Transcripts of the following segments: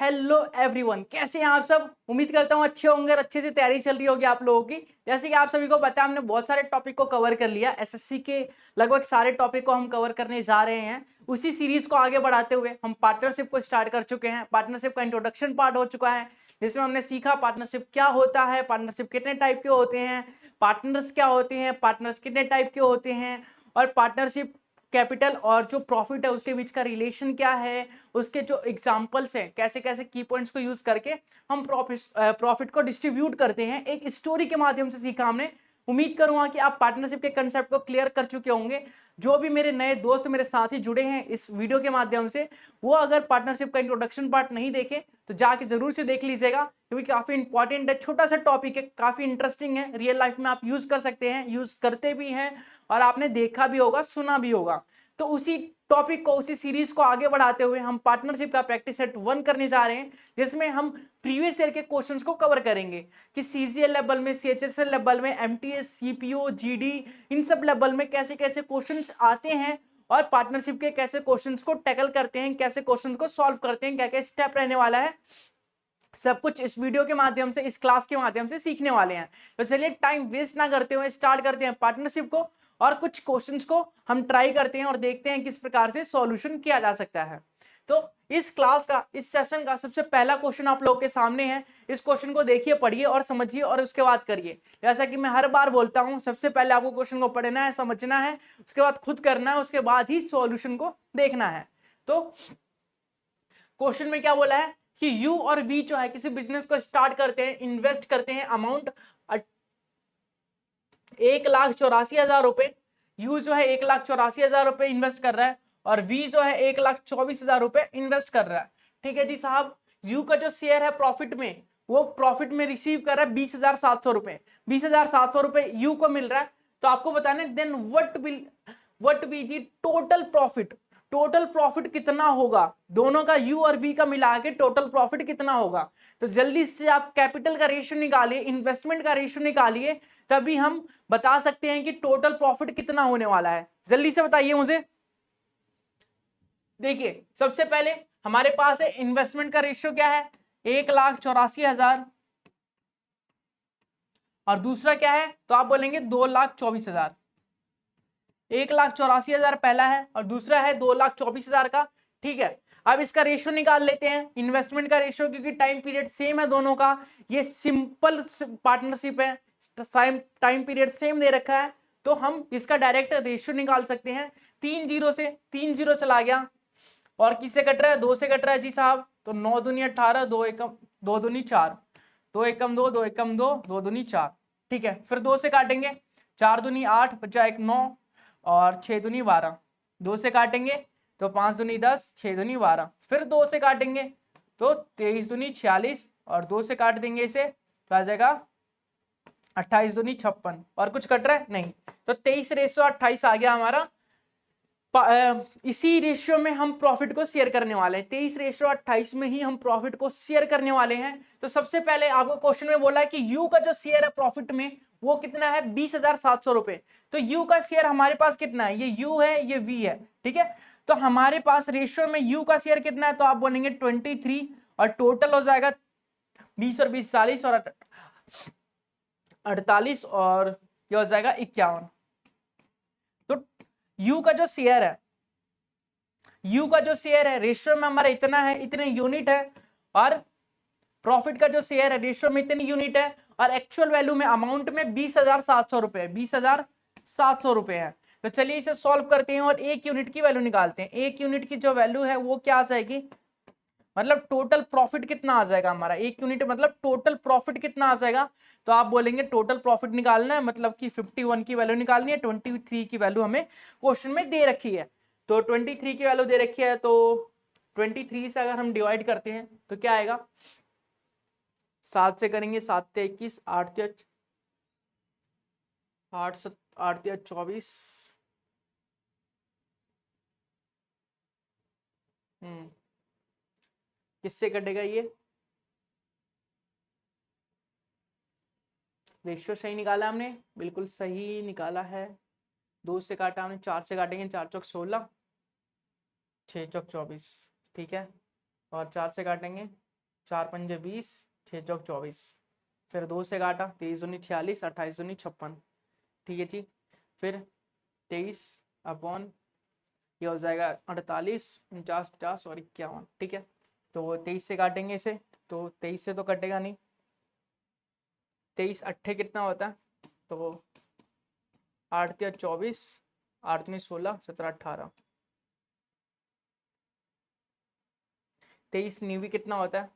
Hello everyone, कैसे हैं आप सब। उम्मीद करता हूँ अच्छे होंगे और अच्छे से तैयारी चल रही होगी आप लोगों की। जैसे कि आप सभी को पता है, हमने बहुत सारे टॉपिक को कवर कर लिया। एसएससी के लगभग सारे टॉपिक को हम कवर करने जा रहे हैं। उसी सीरीज को आगे बढ़ाते हुए हम पार्टनरशिप को स्टार्ट कर चुके हैं। पार्टनरशिप का इंट्रोडक्शन पार्ट हो चुका है, जिसमें हमने सीखा पार्टनरशिप क्या होता है, पार्टनरशिप कितने टाइप के होते हैं, पार्टनर्स क्या होते हैं, पार्टनर्स कितने टाइप के होते हैं, और पार्टनरशिप कैपिटल और जो प्रॉफिट है उसके बीच का रिलेशन क्या है, उसके जो एग्जांपल्स हैं, कैसे कैसे की पॉइंट्स को यूज करके हम प्रॉफिट को डिस्ट्रीब्यूट करते हैं, एक स्टोरी के माध्यम से सीखा हमने। उम्मीद करूंगा कि आप पार्टनरशिप के कंसेप्ट को क्लियर कर चुके होंगे। जो भी मेरे नए दोस्त मेरे साथ ही जुड़े हैं इस वीडियो के माध्यम से, वो अगर पार्टनरशिप का इंट्रोडक्शन पार्ट नहीं देखे तो जाके जरूर से देख लीजिएगा, क्योंकि काफी इंपॉर्टेंट है, छोटा सा टॉपिक है, काफी इंटरेस्टिंग है, रियल लाइफ में आप यूज कर सकते हैं, यूज करते भी हैं और आपने देखा भी होगा, सुना भी होगा। तो उसी टॉपिक को, उसी सीरीज को आगे बढ़ाते हुए हम पार्टनरशिप का प्रैक्टिस सेट 1 करने जा रहे हैं, जिसमें हम प्रीवियस ईयर के क्वेश्चंस को कवर करेंगे कि सीजीएल लेवल में, सीएचएसएल लेवल में, एमटीएस, सीपीओ, जीडी, इन सब लेवल में कैसे कैसे क्वेश्चंस आते हैं और पार्टनरशिप के कैसे क्वेश्चंस को टैकल करते हैं, कैसे क्वेश्चंस को सॉल्व करते हैं, क्या क्या स्टेप रहने वाला है, सब कुछ इस वीडियो के माध्यम से, इस क्लास के माध्यम से सीखने वाले हैं। तो चलिए टाइम वेस्ट ना करते हुए स्टार्ट करते हैं पार्टनरशिप को, और कुछ क्वेश्चंस को हम ट्राई करते हैं और देखते हैं किस प्रकार से सॉल्यूशन किया जा सकता है। तो इस क्लास का, इस सेशन का सबसे पहला क्वेश्चन आप लोगों के सामने है। इस क्वेश्चन को देखिए, पढ़िए और समझिए और उसके बाद करिए। जैसा कि मैं हर बार बोलता हूं, सबसे पहले आपको क्वेश्चन को पढ़ना है, समझना है, उसके बाद खुद करना है, उसके बाद ही सॉल्यूशन को देखना है। तो क्वेश्चन में क्या बोला है कि यू और वी जो है किसी बिजनेस को स्टार्ट करते हैं, इन्वेस्ट करते हैं अमाउंट 1,84,000 रुपए। यू जो है 1,84,000 रुपए इन्वेस्ट कर रहा है और वी जो है 1,24,000 रुपए इन्वेस्ट कर रहा है। ठीक है जी साहब। यू का जो शेयर है प्रॉफिट में, वो प्रॉफिट में रिसीव कर रहा है 20,700 रुपए। 20,700 रुपए यू को मिल रहा है। तो आपको बताना है then what be the total profit. Total profit कितना होगा, दोनों का यू और वी का मिला के टोटल प्रॉफिट कितना होगा। तो जल्दी से आप कैपिटल का रेशियो निकालिए, इन्वेस्टमेंट का रेशियो निकालिए, तभी हम बता सकते हैं कि टोटल प्रॉफिट कितना होने वाला है। जल्दी से बताइए मुझे। देखिए सबसे पहले हमारे पास है इन्वेस्टमेंट का रेशियो क्या है, 1,84,000, और दूसरा क्या है तो आप बोलेंगे 2,24,000। 1,84,000 पहला है और दूसरा है 2,24,000 का। ठीक है, अब इसका रेशियो निकाल लेते हैं, इन्वेस्टमेंट का रेशियो, क्योंकि टाइम पीरियड सेम है दोनों का, ये सिंपल पार्टनरशिप है, टाइम पीरियड सेम दे रखा है, तो हम इसका डायरेक्ट रेशियो निकाल सकते हैं। 3 जीरो चला गया, और किससे कट रहा है, 2 से कट रहा है जी साहब। तो 9 दूनी 18, 2 एकम 2 दूनी 4, 2 एकम 2, 2 एकम 2, 2 दूनी 4। ठीक है, फिर 2 से काटेंगे, 4 दूनी 8, बचा 1 9, और 6 दूनी 12। 2 से काटेंगे तो 5 दूनी 10, 6 दूनी 12। फिर 2 से काटेंगे तो 23 दूनी 46, और 2 से काट देंगे इसे तो आ जाएगा 28 दूनी 56। और कुछ कट रहा है नहीं, तो 23:28 आ गया हमारा। इसी रेशियो में हम प्रॉफिट को शेयर करने वाले हैं, 23:28 में ही हम प्रॉफिट को शेयर करने वाले हैं। तो सबसे पहले आपको क्वेश्चन में बोला है कि यू का जो शेयर है प्रॉफिट में वो कितना है, 20,700 रुपए। तो यू का शेयर हमारे पास कितना है, ये यू है, ये वी है। ठीक है, तो हमारे पास रेशियो में यू का शेयर कितना है, तो आप बोलेंगे 23, और टोटल हो जाएगा 20 और 20 40, और 48, और ये हो जाएगा 51। तो यू का जो शेयर है, यू का जो शेयर है रेशियो में हमारा इतना है, इतने यूनिट है, और प्रॉफिट का जो शेयर है रेशियो में इतनी यूनिट है, और एक्चुअल वैल्यू में अमाउंट में 20,700 रुपए, 20,700 रुपए है। तो चलिए इसे सॉल्व करते हैं और एक यूनिट की वैल्यू निकालते हैं। एक यूनिट की जो वैल्यू है वो क्या आ जाएगी, मतलब टोटल प्रॉफिट कितना आ जाएगा हमारा, एक यूनिट मतलब टोटल प्रॉफिट कितना आ जाएगा। तो आप बोलेंगे टोटल प्रॉफिट निकालना है, मतलब कि 51 की वैल्यू निकालनी है, 23 की वैल्यू हमें क्वेश्चन में दे रखी है। तो 23 की वैल्यू दे रखी है, तो 23 से अगर हम डिवाइड करते हैं तो क्या आएगा, 7 से करेंगे, 7 से 21, 8 से 24, किससे कटेगा ये, रेशियो सही निकाला हमने, बिल्कुल सही निकाला है। 2 से काटा हमने, 4 से काटेंगे, 4 चौक 16, 6 चौक 24। ठीक है, और 4 से काटेंगे 4 पंजे 20, 6 चौक 24, फिर 2 से काटा, 23 दूनी 46, 28 दूनी 56, ठीक है जी। फिर 23 अपॉन ये हो जाएगा 48, 49, 50 और 51, ठीक है। तो 23 से काटेंगे इसे, तो 23 से तो कटेगा नहीं, 23 अट्ठे कितना होता है, तो 8 या 24, 8 दूनी 16, 17 18, 23 नीवी कितना होता है,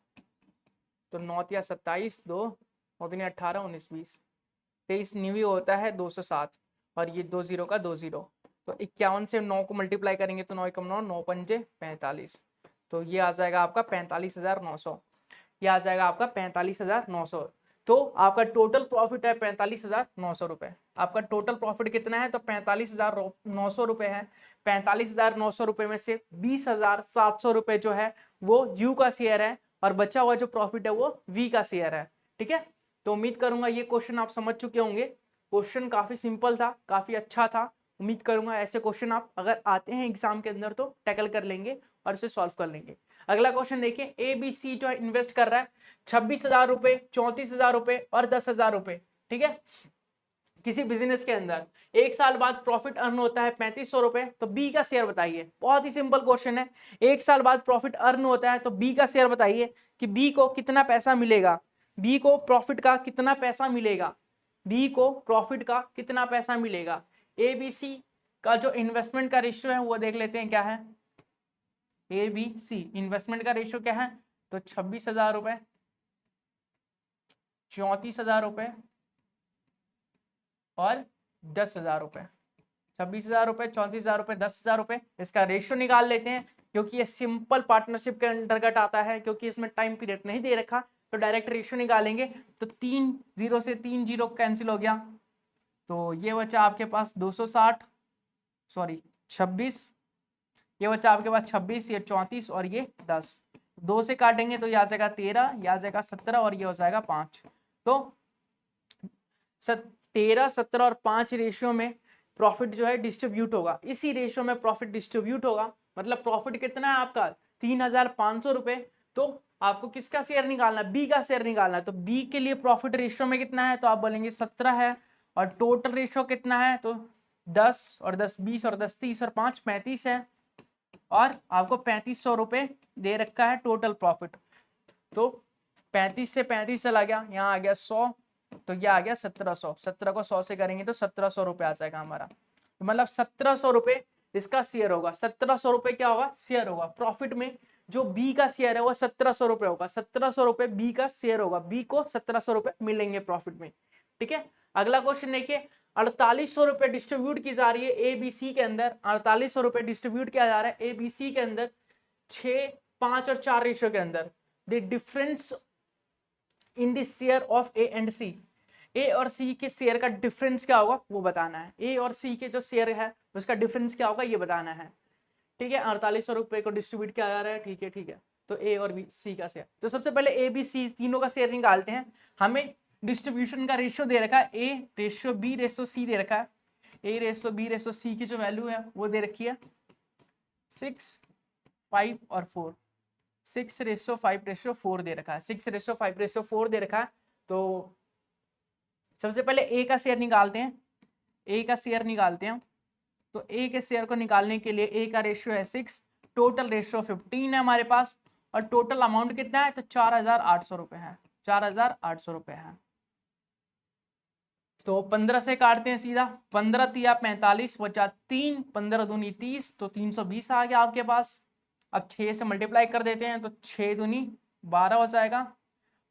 तो 9 या 27, 2 9 दूनी 18, 19 20, 23 नीवी होता है 207, और ये 2 जीरो का 2 जीरो, तो 51 से 9 को मल्टीप्लाई करेंगे तो 9 कम 9, 9 पंजे 45, तो ये आ जाएगा आपका 45,900, ये आ जाएगा आपका 45,900। तो आपका टोटल प्रॉफिट है 45,900 रुपए। आपका टोटल प्रॉफिट कितना है, तो 45,900 रुपए है। 45,900 रुपए में से 20,700 रुपए जो है वो यू का शेयर है, और बचा हुआ जो प्रॉफिट है वो वी का शेयर है, ठीक है। तो उम्मीद करूंगा ये क्वेश्चन आप समझ चुके होंगे। क्वेश्चन काफी सिंपल था, काफी अच्छा था। उम्मीद करूंगा ऐसे क्वेश्चन आप अगर आते हैं एग्जाम के अंदर तो टैकल कर लेंगे और इसे सॉल्व कर लेंगे। अगला क्वेश्चन देखिए, ए बी सी जो इन्वेस्ट कर रहा है 26,000 रुपए, 34,000 रुपए और 10,000 रुपए, ठीक है, किसी बिजनेस के अंदर। एक साल बाद प्रॉफिट अर्न होता है 3500 रुपए, तो बी का शेयर बताइए। बहुत ही सिंपल क्वेश्चन है, एक साल बाद प्रॉफिट अर्न होता है तो बी का शेयर बताइए कि बी को कितना पैसा मिलेगा, बी को प्रॉफिट का कितना पैसा मिलेगा, बी को प्रॉफिट का कितना पैसा मिलेगा। ए बी सी का जो इन्वेस्टमेंट का रेशियो है वो देख लेते हैं क्या है। ए बी सी इन्वेस्टमेंट का रेशियो क्या है, तो 26,000 रुपए, 34,000 रुपए और 10,000 रुपए। 26,000 रुपए, 34,000 रुपए, 10,000 रुपए, इसका रेशियो निकाल लेते हैं क्योंकि ये सिंपल पार्टनरशिप के अंतर्गत आता है। क्योंकि इसमें टाइम पीरियड नहीं दे रखा तो डायरेक्ट रेशियो निकालेंगे, तो 3 जीरो से 3 जीरो कैंसिल हो गया, तो ये बचा आपके पास 260, सॉरी 26, ये बचा आपके पास 26, ये 34 और ये 10, 2 से काटेंगे तो ये आ जाएगा 13, ये आ जाएगा 17 और ये हो जाएगा 5। तो 13, 17 और 5 रेशियो में प्रॉफिट जो है डिस्ट्रीब्यूट होगा। इसी रेशियो में प्रॉफिट डिस्ट्रीब्यूट होगा, मतलब प्रॉफिट कितना है आपका 3,500 रुपए। तो आपको किसका शेयर निकालना है, बी का शेयर निकालना है। तो बी के लिए प्रॉफिट रेशियो में कितना है, तो आप बोलेंगे 17 है, और टोटल रेशियो कितना है, तो 10 और 10 20 और 10 30 और 5 35 है, और आपको 3500 रुपए दे रखा है टोटल प्रॉफिट। तो 35 से 35 चला गया, यहाँ आ गया 100, तो ये आ गया 1700, 17 को 100 से करेंगे तो 1700 रुपए आ जाएगा हमारा। तो मतलब 1700 रुपए इसका शेयर होगा। 1700 रुपए क्या होगा, शेयर होगा। प्रॉफिट में जो बी का शेयर है वो 1700 रुपए होगा। 1700 रुपए बी का शेयर होगा, बी को 1700 रुपए मिलेंगे प्रॉफिट में, ठीक है। अगला क्वेश्चन देखिए, 4800 रुपए डिस्ट्रीब्यूट की जा रही है ए बी सी के अंदर। 4800 रुपए डिस्ट्रीब्यूट किया जा रहा है ए बी सी के अंदर 6, 5 और 4 रेशियो के अंदर। The difference in the share of A and C, A और सी के शेयर का डिफरेंस क्या होगा वो बताना है। ए और सी के जो शेयर है उसका डिफरेंस क्या होगा ये बताना है, ठीक है। 4800 रुपए को डिस्ट्रीब्यूट किया जा रहा है, ठीक है, ठीक है। तो ए और बी सी का शेयर, तो सबसे पहले ए बी सी तीनों का शेयर निकालते हैं। हमें डिस्ट्रीब्यूशन का रेशियो दे रखा है, A ratio B ratio C दे रखा है। A ratio B ratio C की जो वैल्यू है वो दे रखी है 6, 5 और 4। 6:5:4 दे रखा है, 6:5:4 दे रखा है। तो सबसे पहले ए का शेयर निकालते हैं, ए का शेयर निकालते हैं। तो ए के शेयर को निकालने के लिए ए का रेशियो है 6, टोटल रेशियो 15 है हमारे पास, और टोटल अमाउंट कितना है, तो 4,800 रुपए है, 4,800 रुपए है। तो 15 से काटते हैं सीधा, 15 तिया 45 बचा 3, 15 दूनी 30, तो 320 आ गया आपके पास। अब 6 से मल्टीप्लाई कर देते हैं, तो 6 दूनी 12 हो जाएगा,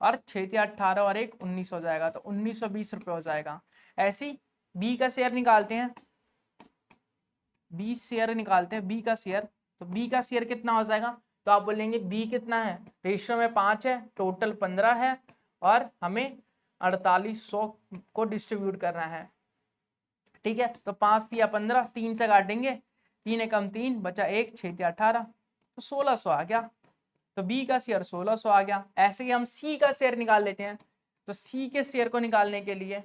और 6 तिया 18 और 1 19 हो जाएगा, तो 1920 रुपये हो जाएगा। ऐसी बी का शेयर निकालते हैं, बी शेयर निकालते हैं, बी का शेयर। तो बी का शेयर कितना हो जाएगा, तो आप बोलेंगे बी कितना है, रेशियो में 5 है, टोटल 15 है, और हमें 4800 को डिस्ट्रीब्यूट करना है, ठीक है। तो 5 तिया 15, 3 से काटेंगे, 3 एकम 3 बचा 1, 6 तिया 18, तो 1600 आ गया। तो बी का शेयर 1600 आ गया। ऐसे ही हम सी का शेयर निकाल लेते हैं। तो सी के शेयर को निकालने के लिए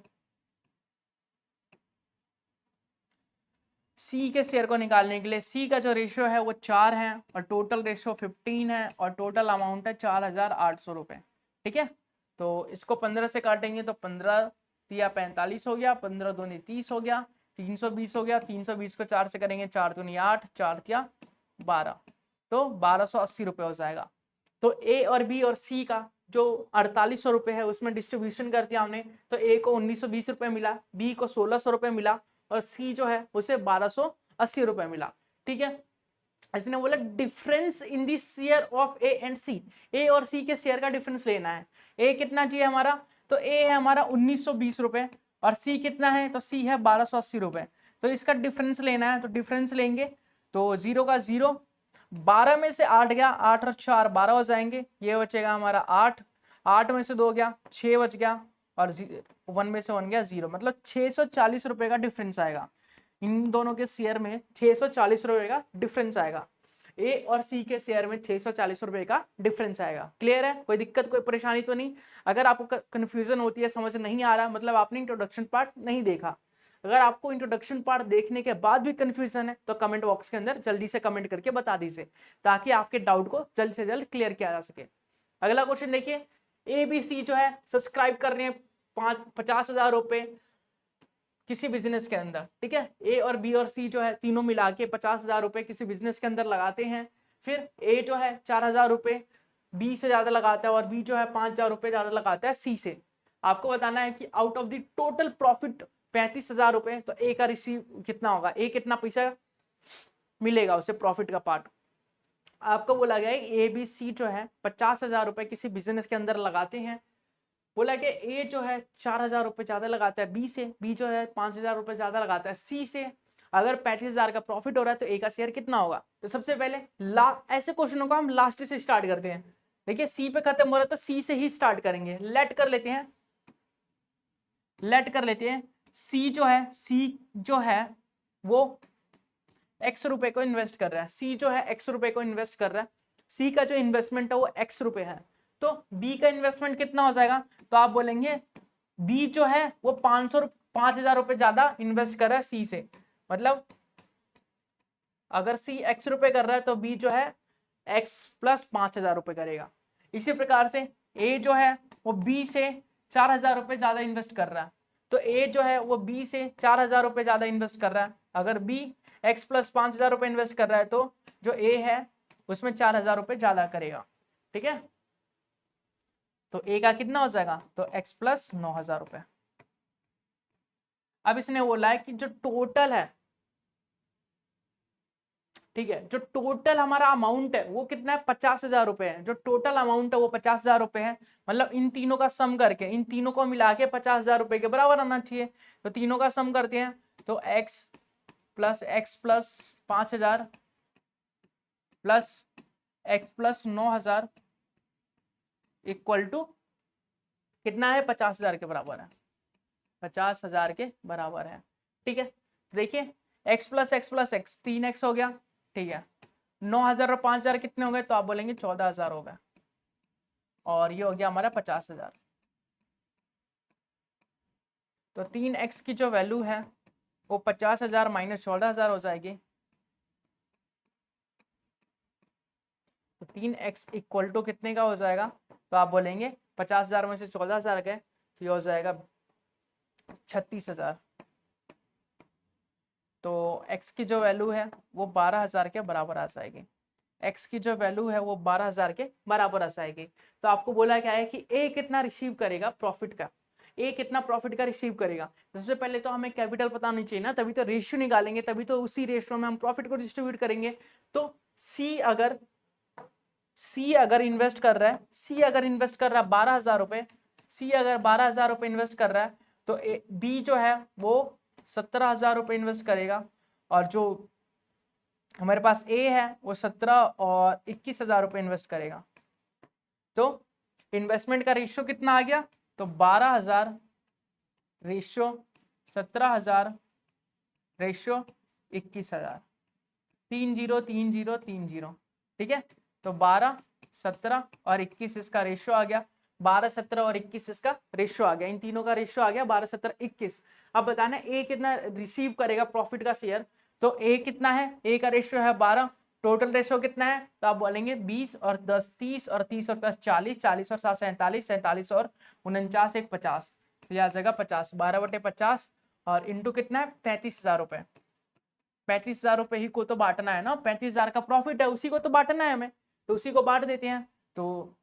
सी के शेयर को निकालने के लिए सी का जो रेशियो है वो 4 है और टोटल रेशियो 15 है और टोटल अमाउंट है 4,800 रुपये। ठीक है, तो इसको 15 से काटेंगे तो 15 या 45 हो गया, 15 दूनी 30 हो गया, 320 हो गया, 320 को 4 से करेंगे 4 दूनी 8, 4 क्या 12, तो 1280 रुपये हो जाएगा। तो ए और बी और सी का जो 4800 रुपये है उसमें डिस्ट्रीब्यूशन कर दिया हमने, तो ए को 1920 रुपये मिला, बी को 1600 रुपये मिला और सी जो है उसे 1280 रुपये मिला। ठीक है, इसने बोला difference in the share of A and C, A और सी के शेयर का डिफरेंस लेना है। ए कितना चाहिए हमारा, तो ए है हमारा 1920 रुपये और सी कितना है, तो सी है 1280 रुपये। तो इसका डिफरेंस लेना है, तो डिफरेंस लेंगे तो 0 का 0, 12 में से 8 गया, 8 और 4 12 हो जाएंगे, ये बचेगा हमारा 8, 8 में से 2 गया 6 बच गया और 1 में से 1 गया 0, मतलब 640 रुपये का डिफरेंस आएगा। इन दोनों के शेयर में 640 रुपये का डिफरेंस आएगा, ए और सी के शेयर में 640 रुपये का डिफरेंस आएगा। क्लियर है, कोई दिक्कत कोई परेशानी तो नहीं? अगर आपको कंफ्यूजन होती है, समझ नहीं आ रहा, मतलब आपने इंट्रोडक्शन पार्ट नहीं देखा। अगर आपको इंट्रोडक्शन पार्ट देखने के बाद भी कंफ्यूजन है तो कमेंट बॉक्स के अंदर जल्दी से कमेंट करके बता दीजिए, ताकि आपके डाउट को जल्द से जल्द क्लियर किया जा सके। अगला क्वेश्चन देखिए, ए बी सी जो है सब्सक्राइब कर रहे हैं 50,000 रुपये किसी बिजनेस के अंदर। ठीक है, ए और बी और सी जो है तीनों मिला के 50,000 रुपये किसी बिजनेस के अंदर लगाते हैं। फिर ए जो है 4,000 रुपये बी से ज्यादा लगाता है और बी जो है 5,000 रुपये ज्यादा लगाता है सी से। आपको बताना है कि out of the total profit 35,000 रुपये, तो ए का रिसीव कितना होगा, ए कितना पैसा मिलेगा उसे प्रॉफिट का पार्ट। आपको बोला गया है कि ए बी सी जो है 50,000 रुपये किसी बिजनेस के अंदर लगाते हैं। बोला कि ए जो है 4,000 रुपये ज्यादा लगाता है बी से, बी जो है 5,000 रुपये ज्यादा लगाता है सी से। अगर 35,000 का प्रॉफिट हो रहा है तो ए का शेयर कितना होगा। तो सबसे पहले ऐसे क्वेश्चनों को हम लास्ट से स्टार्ट करते हैं। देखिए सी पे खत्म हो रहा है तो सी से ही स्टार्ट करेंगे। लेट कर लेते हैं सी जो है वो x रुपए को इन्वेस्ट कर रहा है। सी जो है x रुपए को इन्वेस्ट कर रहा है, सी का जो इन्वेस्टमेंट है वो x रुपए है। तो बी का इन्वेस्टमेंट कितना हो जाएगा, तो आप बोलेंगे बी जो है वो 5,000 रुपए ज्यादा इन्वेस्ट कर रहा है सी से। मतलब अगर सी x रुपए कर रहा है तो बी जो है x प्लस 5,000 रुपए करेगा। इसी प्रकार से ए जो है वो बी से 4,000 रुपए ज्यादा इन्वेस्ट कर रहा है, तो ए जो है वो बी से 4,000 रुपए ज्यादा इन्वेस्ट कर रहा है। अगर बी x प्लस 5,000 रुपए इन्वेस्ट कर रहा है तो जो ए है उसमें 4,000 रुपए ज्यादा करेगा। ठीक है, तो ए का कितना हो जाएगा, तो x प्लस 9,000 रुपए। अब इसने बोला है कि जो टोटल है, ठीक है, जो टोटल हमारा अमाउंट है वो कितना है, 50,000 रुपए है। जो टोटल अमाउंट है वो 50,000 रुपए है, मतलब इन तीनों का सम करके, इन तीनों को मिला के 50,000 रुपए के बराबर आना चाहिए। तो तीनों का सम करते हैं तो x plus 5,000 plus x plus 9,000 equal to कितना है, 50,000 के बराबर है, 50,000 के बराबर है। ठीक है, देखिए x प्लस x 3x हो गया। ठीक है, 9,000 और 5,000 कितने हो गए, तो आप बोलेंगे 14,000 हो गए, और ये हो गया हमारा 50,000। तो 3x की जो वैल्यू है वो 50,000 माइनस 14,000 हो जाएगी। तो 3x इक्वल टू कितने का हो जाएगा, तो आप बोलेंगे 50,000 में से 14,000 गए तो ये हो जाएगा 36,000। तो x की जो वैल्यू है वो 12,000 के बराबर आ जाएगी। x की जो वैल्यू है वो 12,000 के बराबर आ जाएगी। तो आपको बोला क्या है कि a कितना रिसीव करेगा प्रॉफिट का, a कितना प्रॉफिट का रिसीव करेगा। सबसे पहले तो हमें कैपिटल पता नहीं चाहिए ना, तभी तो रेशियो निकालेंगे, तभी तो उसी रेशियो में हम प्रॉफिट को डिस्ट्रीब्यूट करेंगे। तो c अगर इन्वेस्ट कर रहा है, 12,000 रुपए, सी अगर 12,000 रुपए इन्वेस्ट कर रहा है तो बी जो है वो 17,000 रुपए इन्वेस्ट करेगा, और जो हमारे पास ए है वो 17 और 21,000 रुपए इन्वेस्ट करेगा। तो इन्वेस्टमेंट का रेशियो कितना आ गया, तो 12,000 रेशियो 17,000 रेशियो 21,000, 30 ठीक है। तो 12, 17 और 21 इसका रेशियो आ गया, 12, 17 और 21 इसका रेशियो आ गया, इन तीनों का रेशियो आ गया 12, 17, 21। अब बताना ए कितना रिसीव करेगा प्रॉफिट का शेयर, तो ए कितना है, ए का रेशियो है 12, टोटल रेशियो कितना है, तो आप बोलेंगे 20 और 10 30 और 30 और 10 40, 40 और 7 47, 47 और 49 1 50, तो यह आ जाएगा 50, 12/50 और इंटू कितना है 35,000 रुपए। 35,000 रुपए ही को तो बांटना है ना, 35,000 का प्रॉफिट है, उसी को तो बांटना है हमें, तो उसी को बांट देते हैं। तो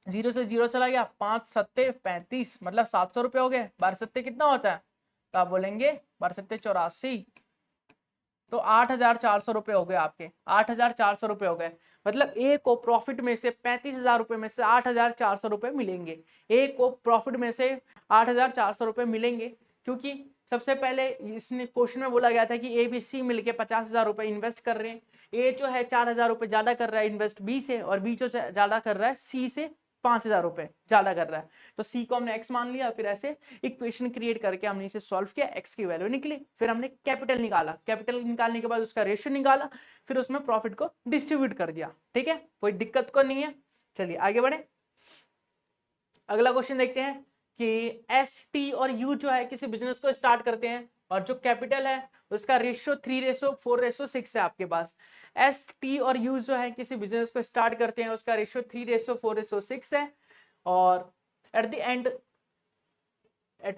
0 से 0 चला गया, 5 सत्ते 35, मतलब 700 रुपये हो गए। 12 सत्ते कितना होता है, तो आप बोलेंगे 12 सत्ते 84, तो 8,400 रुपये हो गए आपके, 8,400 रुपये हो गए। मतलब ए को प्रॉफिट में से 35,000 रुपये में से 8,400 रुपये मिलेंगे, ए को प्रॉफिट में से 8,400 रुपये मिलेंगे, क्योंकि सबसे पहले इसने क्वेश्चन में बोला गया था कि ए बी सी मिलके 50,000 रुपये इन्वेस्ट कर रहे हैं। ए जो है 4,000 रुपये ज्यादा कर रहा है इन्वेस्ट बी से, और बी जो ज्यादा कर रहा है सी से 5,000 रुपये ज्यादा कर रहा है। तो सी को हमने एक्स मान लिया, फिर ऐसे इक्वेशन क्रिएट करके हमने इसे सॉल्व किया, एक्स की वैल्यू निकली, फिर हमने कैपिटल निकाला, कैपिटल निकालने के बाद उसका रेशियो निकाला, फिर उसमें प्रॉफिट को डिस्ट्रीब्यूट कर दिया। ठीक है, कोई दिक्कत को नहीं है। चलिए आगे बढ़े, अगला क्वेश्चन देखते हैं कि एस टी और यू जो है किसी बिजनेस को स्टार्ट करते हैं, और जो कैपिटल है उसका रेशियो 3:4:6 है आपके पास। एस टी और यू जो है किसी बिजनेस को स्टार्ट करते हैं, उसका रेशियो 3:4:6 है, और eight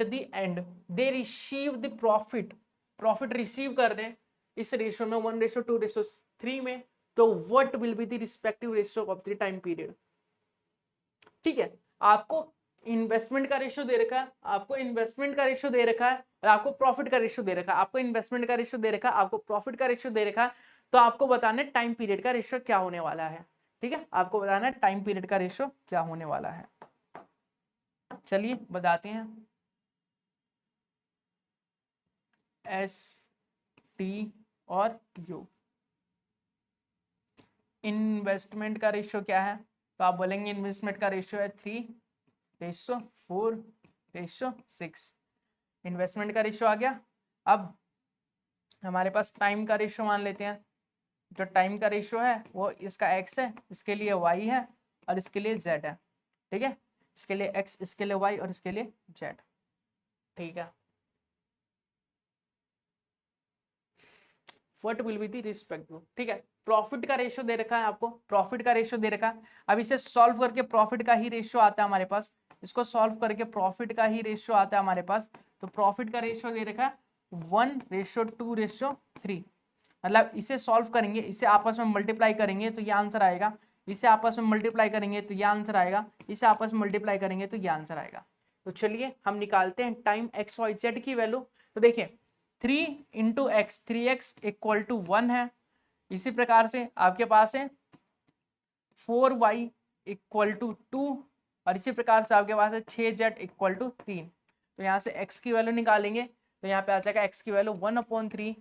the and they receive the profit receive कर रहे हैं इस रेशियो में 1:2:3 में, तो what will be the respective ratio of the time period. ठीक है, आपको इन्वेस्टमेंट का रेशियो दे रखा है, आपको इन्वेस्टमेंट का रेशियो दे रखा है, और आपको प्रॉफिट का रेशियो दे रखा है, आपको इन्वेस्टमेंट का रेशियो दे रखा है, आपको प्रॉफिट का रेशियो दे रखा है, तो आपको बताना है टाइम पीरियड का रेशियो क्या होने वाला है। ठीक है, आपको बताना है टाइम पीरियड का रेशियो क्या होने वाला है। चलिए बताते हैं, एस टी और यू, इन्वेस्टमेंट का रेशियो क्या है, तो आप बोलेंगे इन्वेस्टमेंट का रेशियो है 3:4:6, इन्वेस्टमेंट का रेशियो आ गया। अब हमारे पास टाइम का रेशियो मान लेते हैं, जो टाइम का रेशियो है वो इसका x है, इसके लिए y है, और इसके लिए z है। ठीक है, इसके लिए x, इसके लिए y और इसके लिए z। ठीक है, what will be the respective. ठीक है, प्रॉफिट का रेशियो दे रखा है आपको, प्रॉफिट का रेशियो दे रखा है। अब इसे सॉल्व करके प्रॉफिट का ही रेशियो आता है हमारे पास, इसको सॉल्व करके प्रॉफिट का ही रेशियो आता है हमारे पास। तो प्रॉफिट का रेशियो दे रखा है 1:2:3, मतलब इसे सॉल्व करेंगे, इसे आपस में मल्टीप्लाई करेंगे तो ये आंसर आएगा, इसे आपस में मल्टीप्लाई करेंगे तो ये आंसर आएगा, इसे आपस में मल्टीप्लाई करेंगे तो ये आंसर आएगा। तो चलिए हम निकालते हैं टाइम एक्स वाई जेड की वैल्यू। तो देखिए 3 × x, 3x = 1 है। इसी प्रकार से आपके पास है 4y = 2, और इसी प्रकार से आपके पास है 6z = 3। तो यहाँ से x की वैल्यू निकालेंगे, तो यहाँ पे आ जाएगा x की वैल्यू 1/3।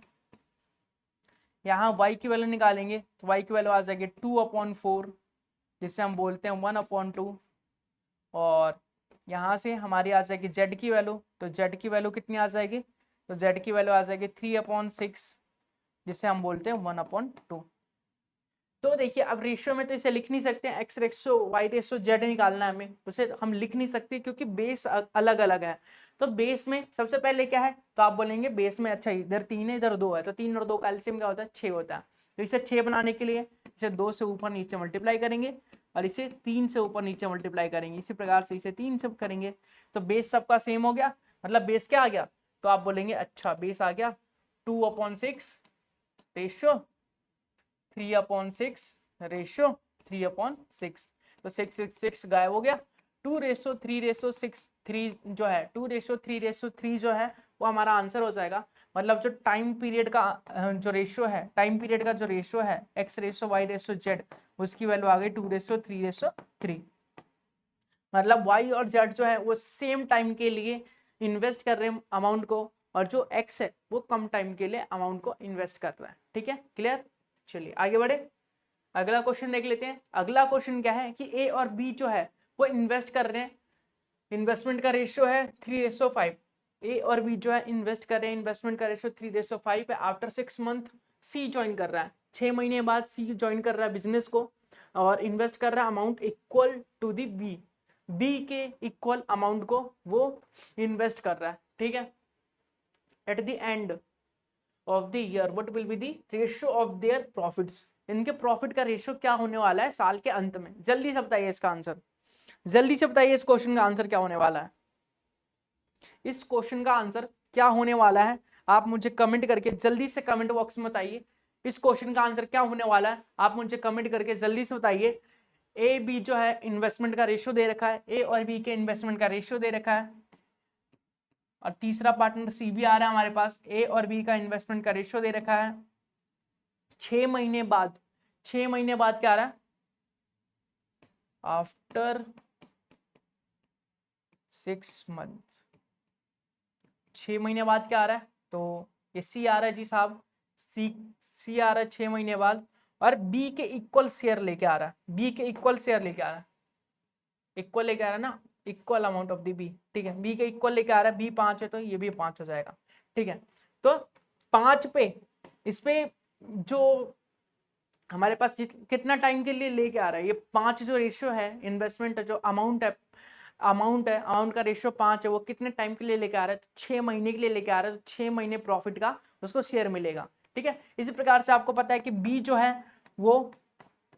यहाँ y की वैल्यू निकालेंगे तो y की वैल्यू आ जाएगी 2/4, जिससे हम बोलते हैं 1/2। और यहाँ से हमारी आ जाएगी z की वैल्यू, तो z की वैल्यू कितनी आ जाएगी, तो z की वैल्यू आ जाएगी 3/6, जिसे हम बोलते हैं 1/2। तो देखिए अब रेशियो में तो इसे लिख नहीं सकते हैं, x ratio y ratio z निकालना है हमें, उसे हम लिख नहीं सकते क्योंकि बेस अलग अलग है। तो बेस में सबसे पहले क्या है, तो आप बोलेंगे बेस में, अच्छा इधर 3 है इधर 2 है, तो 3 और 2 का एलसीएम क्या होता है, 6 होता है। तो इसे 6 बनाने के लिए इसे 2 से ऊपर नीचे मल्टीप्लाई करेंगे, और इसे 3 से ऊपर नीचे मल्टीप्लाई करेंगे, इसी प्रकार से इसे 3 से करेंगे, तो बेस सबका सेम हो गया। मतलब बेस क्या आ गया, तो आप बोलेंगे अच्छा बेस आ गया 2/6 रेशियो 3/6 रेशियो 3/6, तो 6 गायब हो गया। 2:3:6 3 जो है 2:3:3 जो है वो हमारा आंसर हो जाएगा। मतलब जो टाइम पीरियड का जो रेशियो है, टाइम पीरियड का जो रेशियो है x ratio y ratio z, उसकी वैल्यू आ गई 2:3:3। मतलब y और z जो है वो सेम टाइम के लिए इन्वेस्ट कर रहे हैं अमाउंट को, और जो x है वो कम टाइम के लिए अमाउंट को इन्वेस्ट कर रहा है। ठीक है, क्लियर। चलिए आगे बढ़े, अगला क्वेश्चन देख लेते हैं। अगला क्वेश्चन क्या है कि ए और बी जो है वो इन्वेस्ट कर रहे हैं, इन्वेस्टमेंट का रेशियो है 3:5। ए और बी जो है इन्वेस्ट कर रहे हैं, इन्वेस्टमेंट का रेशियो 3:5 है। आफ्टर 6 मंथ सी ज्वाइन कर रहा है, 6 महीने बाद सी ज्वाइन कर रहा है बिजनेस को, और इन्वेस्ट कर रहा है amount equal to the B के इक्वल अमाउंट को वो इन्वेस्ट कर रहा है। ठीक है, at the end of the year what will be the ratio of their profits, इनके प्रॉफिट का रेशियो क्या होने वाला है साल के अंत में। जल्दी से बताइए इसका आंसर, जल्दी से बताइए इस क्वेश्चन का आंसर क्या होने वाला है। इस क्वेश्चन का आंसर क्या होने वाला है आप मुझे कमेंट करके जल्दी से कमेंट बॉक्स में बताइए। इस क्वेश्चन का आंसर क्या होने वाला है आप मुझे कमेंट करके जल्दी से बताइए। ए बी जो है इन्वेस्टमेंट का रेशियो दे रखा है, ए और बी के इन्वेस्टमेंट का रेशियो दे रखा है, और तीसरा पार्टनर सी भी आ रहा है हमारे पास, ए और बी का इन्वेस्टमेंट का रेशियो दे रखा है। 6 महीने बाद, 6 महीने बाद क्या आ रहा है, आफ्टर 6 मंथ, 6 महीने बाद क्या आ रहा है, तो ये सी आ रहा है जी साहब, सी आ रहा है 6 महीने बाद, और बी के इक्वल शेयर लेके आ रहा है, बी के इक्वल शेयर लेके आ रहा है, इक्वल लेके आ रहा है ना, equal amount of the B, ठीक है, बी के इक्वल लेके आ रहा है, बी 5 है तो ये भी 5 हो जाएगा, ठीक है। तो 5 पे इस पे जो हमारे पास कितना टाइम के लिए लेके आ रहा है, ये 5 जो रेशियो है इन्वेस्टमेंट जो अमाउंट है, अमाउंट का रेशियो 5 है, वो कितने टाइम के लिए लेके आ रहा है, तो 6 महीने के लिए लेके आ रहा है, तो 6 महीने प्रॉफिट का उसको शेयर मिलेगा, ठीक है। इसी प्रकार से आपको पता है कि बी जो है वो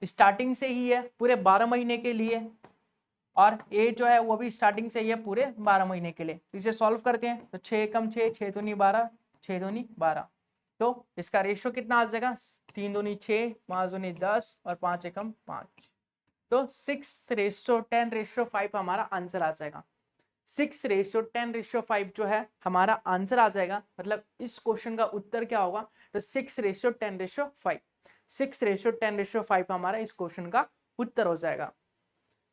स्टार्टिंग से ही है पूरे 12 महीने के लिए, और ए जो है वो भी स्टार्टिंग से ही है पूरे 12 महीने के लिए। तो इसे सॉल्व करते हैं, तो 6 कम 6, 6 दूनी 12, 6 दूनी 12, तो इसका रेशियो कितना आ जाएगा, 3 दूनी 6, 5 दूनी 10 और 5 एकम 5, तो 6:10:5 हमारा आंसर आ जाएगा। 6:10:5 जो है हमारा आंसर आ जाएगा, मतलब इस क्वेश्चन का उत्तर क्या होगा, तो 6:10:5, 6:10:5 हमारा इस क्वेश्चन का उत्तर हो जाएगा।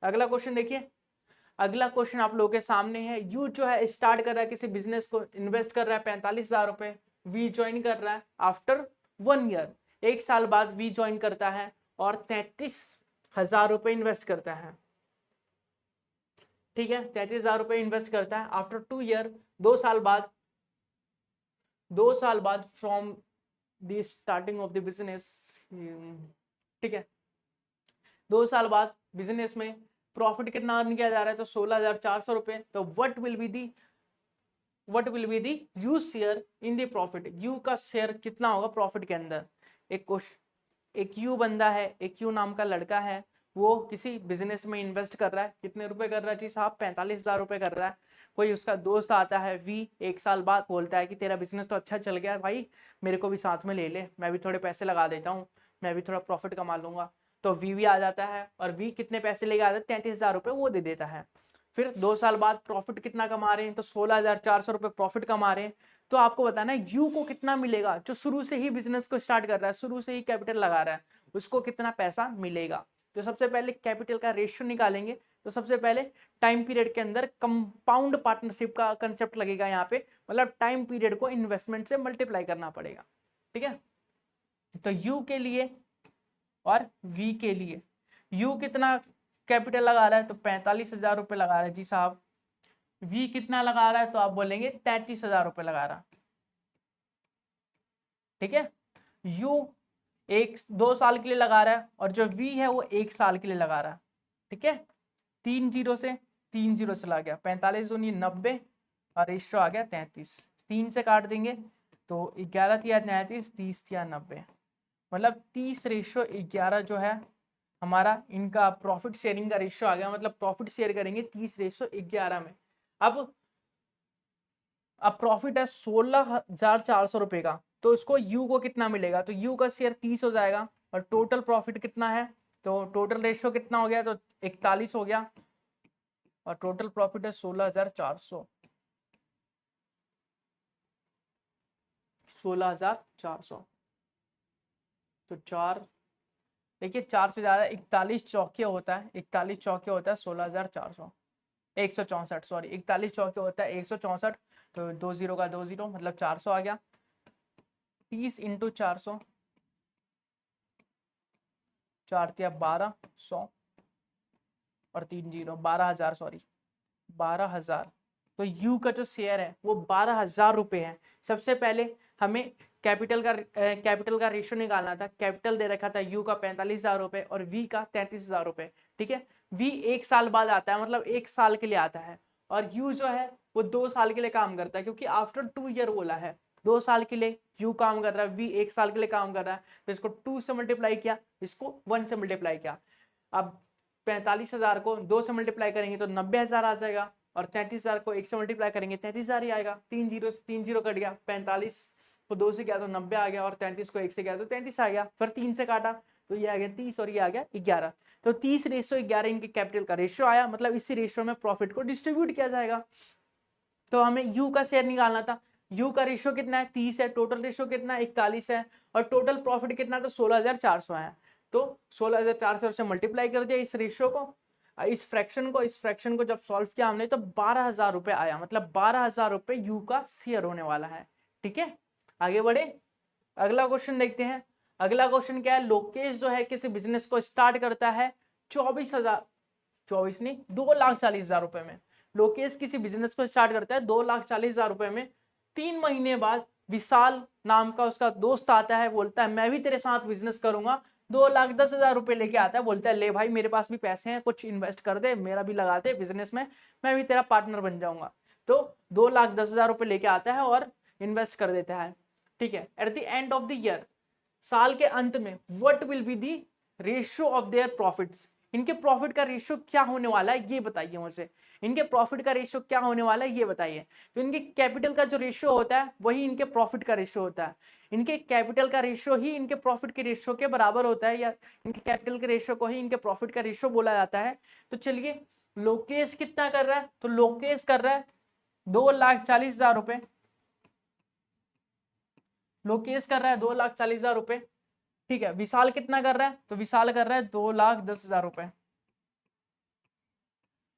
अगला क्वेश्चन देखिए, अगला क्वेश्चन आप लोगों के सामने है। यू जो है स्टार्ट कर रहा है किसी बिजनेस को, इन्वेस्ट कर रहा है 45,000 रुपए, वी ज्वाइन कर रहा है आफ्टर 1 ईयर, 1 साल बाद वी ज्वाइन करता है और 33,000 रुपए इन्वेस्ट करता है, ठीक है, 33,000 रुपए इन्वेस्ट करता है। आफ्टर 2 ईयर, 2 साल बाद, 2 साल बाद from the starting of the business, ठीक है, 2 साल बाद बिजनेस में प्रॉफिट कितना अर्न किया जा रहा है, तो 16,400 रुपए। तो what will be the you share in the profit, you का शेयर कितना होगा प्रॉफिट के अंदर। एक क्वेश्चन, एक यू बंदा है, एक यू नाम का लड़का है, वो किसी बिजनेस में इन्वेस्ट कर रहा है, कितने रुपए कर रहा है जी साहब, 45,000 रुपए कर रहा है। कोई उसका दोस्त आता है वी, 1 साल बाद बोलता है कि तेरा बिजनेस तो अच्छा चल गया भाई, मेरे को भी साथ में ले ले, मैं भी थोड़े पैसे लगा देता हूँ, मैं भी थोड़ा प्रॉफिट कमा लूंगा। तो वी भी आ जाता है, और वी कितने पैसे लेके आता है, 33,000 रुपए वो दे देता है। फिर 2 साल बाद प्रॉफिट कितना कमा रहे हैं, तो 16,400 रुपए प्रॉफिट कमा रहे हैं। तो आपको बताना है यू को कितना मिलेगा, जो शुरू से ही बिजनेस को स्टार्ट कर रहा है, शुरू से ही कैपिटल लगा रहा है, उसको कितना पैसा मिलेगा। तो सबसे पहले कैपिटल का रेशियो निकालेंगे, तो सबसे पहले टाइम पीरियड के अंदर कंपाउंड पार्टनरशिप का कंसेप्ट लगेगा यहाँ पे, मतलब टाइम पीरियड को इन्वेस्टमेंट से मल्टीप्लाई करना पड़ेगा, ठीक है। तो यू के लिए और वी के लिए, यू कितना कैपिटल लगा रहा है, तो 45,000 रुपए लगा रहा है जी साहब। वी कितना लगा रहा है, तो आप बोलेंगे 33,000 रुपए लगा रहा, ठीक है। यू 2 साल के लिए लगा रहा है, और जो वी है वो 1 साल के लिए लगा रहा है, ठीक है। 3 जीरो से 3 जीरो चला गया, 45 दूनी 90 और रेशियो आ गया 33, 3 से काट देंगे तो 11 तिया 33, 30 तिया 90, मतलब 30:11 जो है हमारा इनका प्रॉफिट शेयरिंग का रेशियो आ गया, मतलब प्रॉफिट शेयर करेंगे 30:11 में। अब प्रॉफिट है 16,400 रुपए का, तो इसको यू को कितना मिलेगा, तो यू का शेयर 30 हो जाएगा, और टोटल प्रॉफिट कितना है, तो टोटल रेशियो कितना हो गया, तो 41 हो गया, और टोटल प्रॉफिट है 16,400, 16,400, तो 4, देखिए 4 से ज्यादा 41 चौके होता है, 41 चौके होता है 16,400, 164 सॉरी, 41 चौके होता है 164, तो 2 जीरो का 2 जीरो मतलब 400 आ गया। 30 × 400, 4 तिया 12, 100 और 3 जीरो 12,000, सॉरी 12,000। तो यू का जो शेयर है वो 12,000 रुपए है। सबसे पहले हमें कैपिटल का रेशियो निकालना था। कैपिटल दे रखा था यू का 45,000 रुपए और वी का 33,000 रुपए, ठीक है। वी 1 साल बाद आता है, मतलब 1 साल के लिए आता है, और यू जो है वो 2 साल के लिए काम करता है, क्योंकि आफ्टर 2 ईयर बोला है, 2 साल के लिए यू काम कर रहा है, वी 1 साल के लिए काम कर रहा है, तो इसको 2 से मल्टीप्लाई किया, इसको 1 से मल्टीप्लाई किया। अब 45,000 को 2 से मल्टीप्लाई करेंगे तो 90,000 आ जाएगा, और 33,000 को 1 से मल्टीप्लाई करेंगे 33,000 ही आएगा। 3 जीरो से 3 जीरो कट गया, 45 को 2 से किया तो 90 आ गया, और 33 को 1 से किया तो 33 आ गया। फिर 3 से काटा तो ये आ गया 30 और ये आ गया 11। तो 30:11 इनके कैपिटल का रेशियो आया, मतलब इसी रेशियो में प्रॉफिट को डिस्ट्रीब्यूट किया जाएगा। तो हमें यू का शेयर निकालना था, यू का रेशियो कितना है 30 है, टोटल रेशियो कितना है 41 है, और टोटल प्रॉफिट कितना तो 16,400 है। तो 16,400 से मल्टीप्लाई कर दिया इस रेशियो को, इस फ्रैक्शन को जब सॉल्व किया हमने तो 12,000 रुपए आया, मतलब 12,000 रुपए यू का शेयर होने वाला है। ठीक है, आगे बढ़े, अगला क्वेश्चन देखते हैं। अगला क्वेश्चन क्या है, लोकेश जो है किसी बिजनेस को स्टार्ट करता है 24 नहीं 2,40,000 रुपए में। लोकेश किसी बिजनेस को स्टार्ट करता है 2,40,000 रुपए में। 3 महीने बाद विशाल नाम का उसका दोस्त आता है, बोलता है मैं भी तेरे साथ बिजनेस करूंगा। 2,10,000 रुपए लेके आता है, बोलता है ले भाई मेरे पास भी पैसे हैं, कुछ इन्वेस्ट कर दे, मेरा भी लगा दे बिजनेस में, मैं भी तेरा पार्टनर बन जाऊंगा। तो 2,10,000 रुपए लेके आता है और इन्वेस्ट कर देता है। ठीक है, at the end of the year, साल के अंत में, what will be the ratio of their profits, इनके प्रॉफिट का रेशियो क्या होने वाला है ये बताइए मुझे। इनके प्रॉफिट का रेशियो क्या होने वाला है ये बताइए। तो इनके कैपिटल का जो रेशियो होता है वही इनके प्रॉफिट का रेशियो होता है। इनके कैपिटल का रेशियो ही इनके प्रॉफिट के रेशियो के बराबर होता है, या इनके कैपिटल के रेशियो को ही इनके प्रॉफिट का रेशियो बोला जाता है। तो चलिए, लोकेश कितना कर रहा है, तो लोकेश कर रहा है 2,40,000 रुपए। लोकेश कर रहा है 2,40,000 रुपए। ठीक है, विशाल कितना कर रहा है, तो विशाल कर रहा है 2,10,000 रुपए।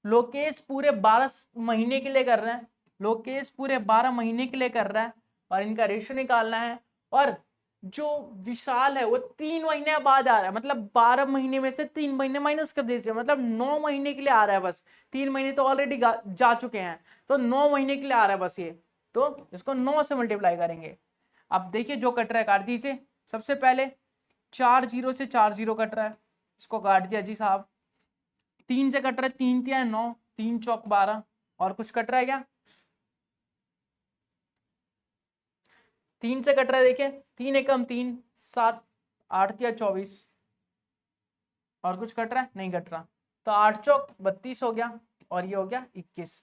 लोकेश पूरे 12 महीने के लिए कर रहे हैं, लोकेश पूरे 12 महीने के लिए कर रहा है, और इनका रेशियो निकालना है। और जो विशाल है वो 3 महीने बाद आ रहा है, मतलब 12 महीने में से 3 महीने माइनस कर दीजिए, मतलब 9 महीने के लिए आ रहा है बस। 3 महीने तो ऑलरेडी जा चुके हैं, तो 9 महीने के लिए आ रहा है बस ये। तो इसको 9 से मल्टीप्लाई करेंगे। अब देखिए जो कट रहा है काट दीजिए। सबसे पहले 4 जीरो से 4 जीरो कट रहा है, इसको काट दिया जी साहब। 3 से कट रहा है, 3 तिया 9, 3 चौक 12, और कुछ कट रहा है क्या? 3 से कट रहा है, देखिए 3 एकम 3, 7, 8 तिया 24, और कुछ कट रहा है? नहीं कट रहा। तो 8 चौक 32 हो गया, और ये हो गया 21।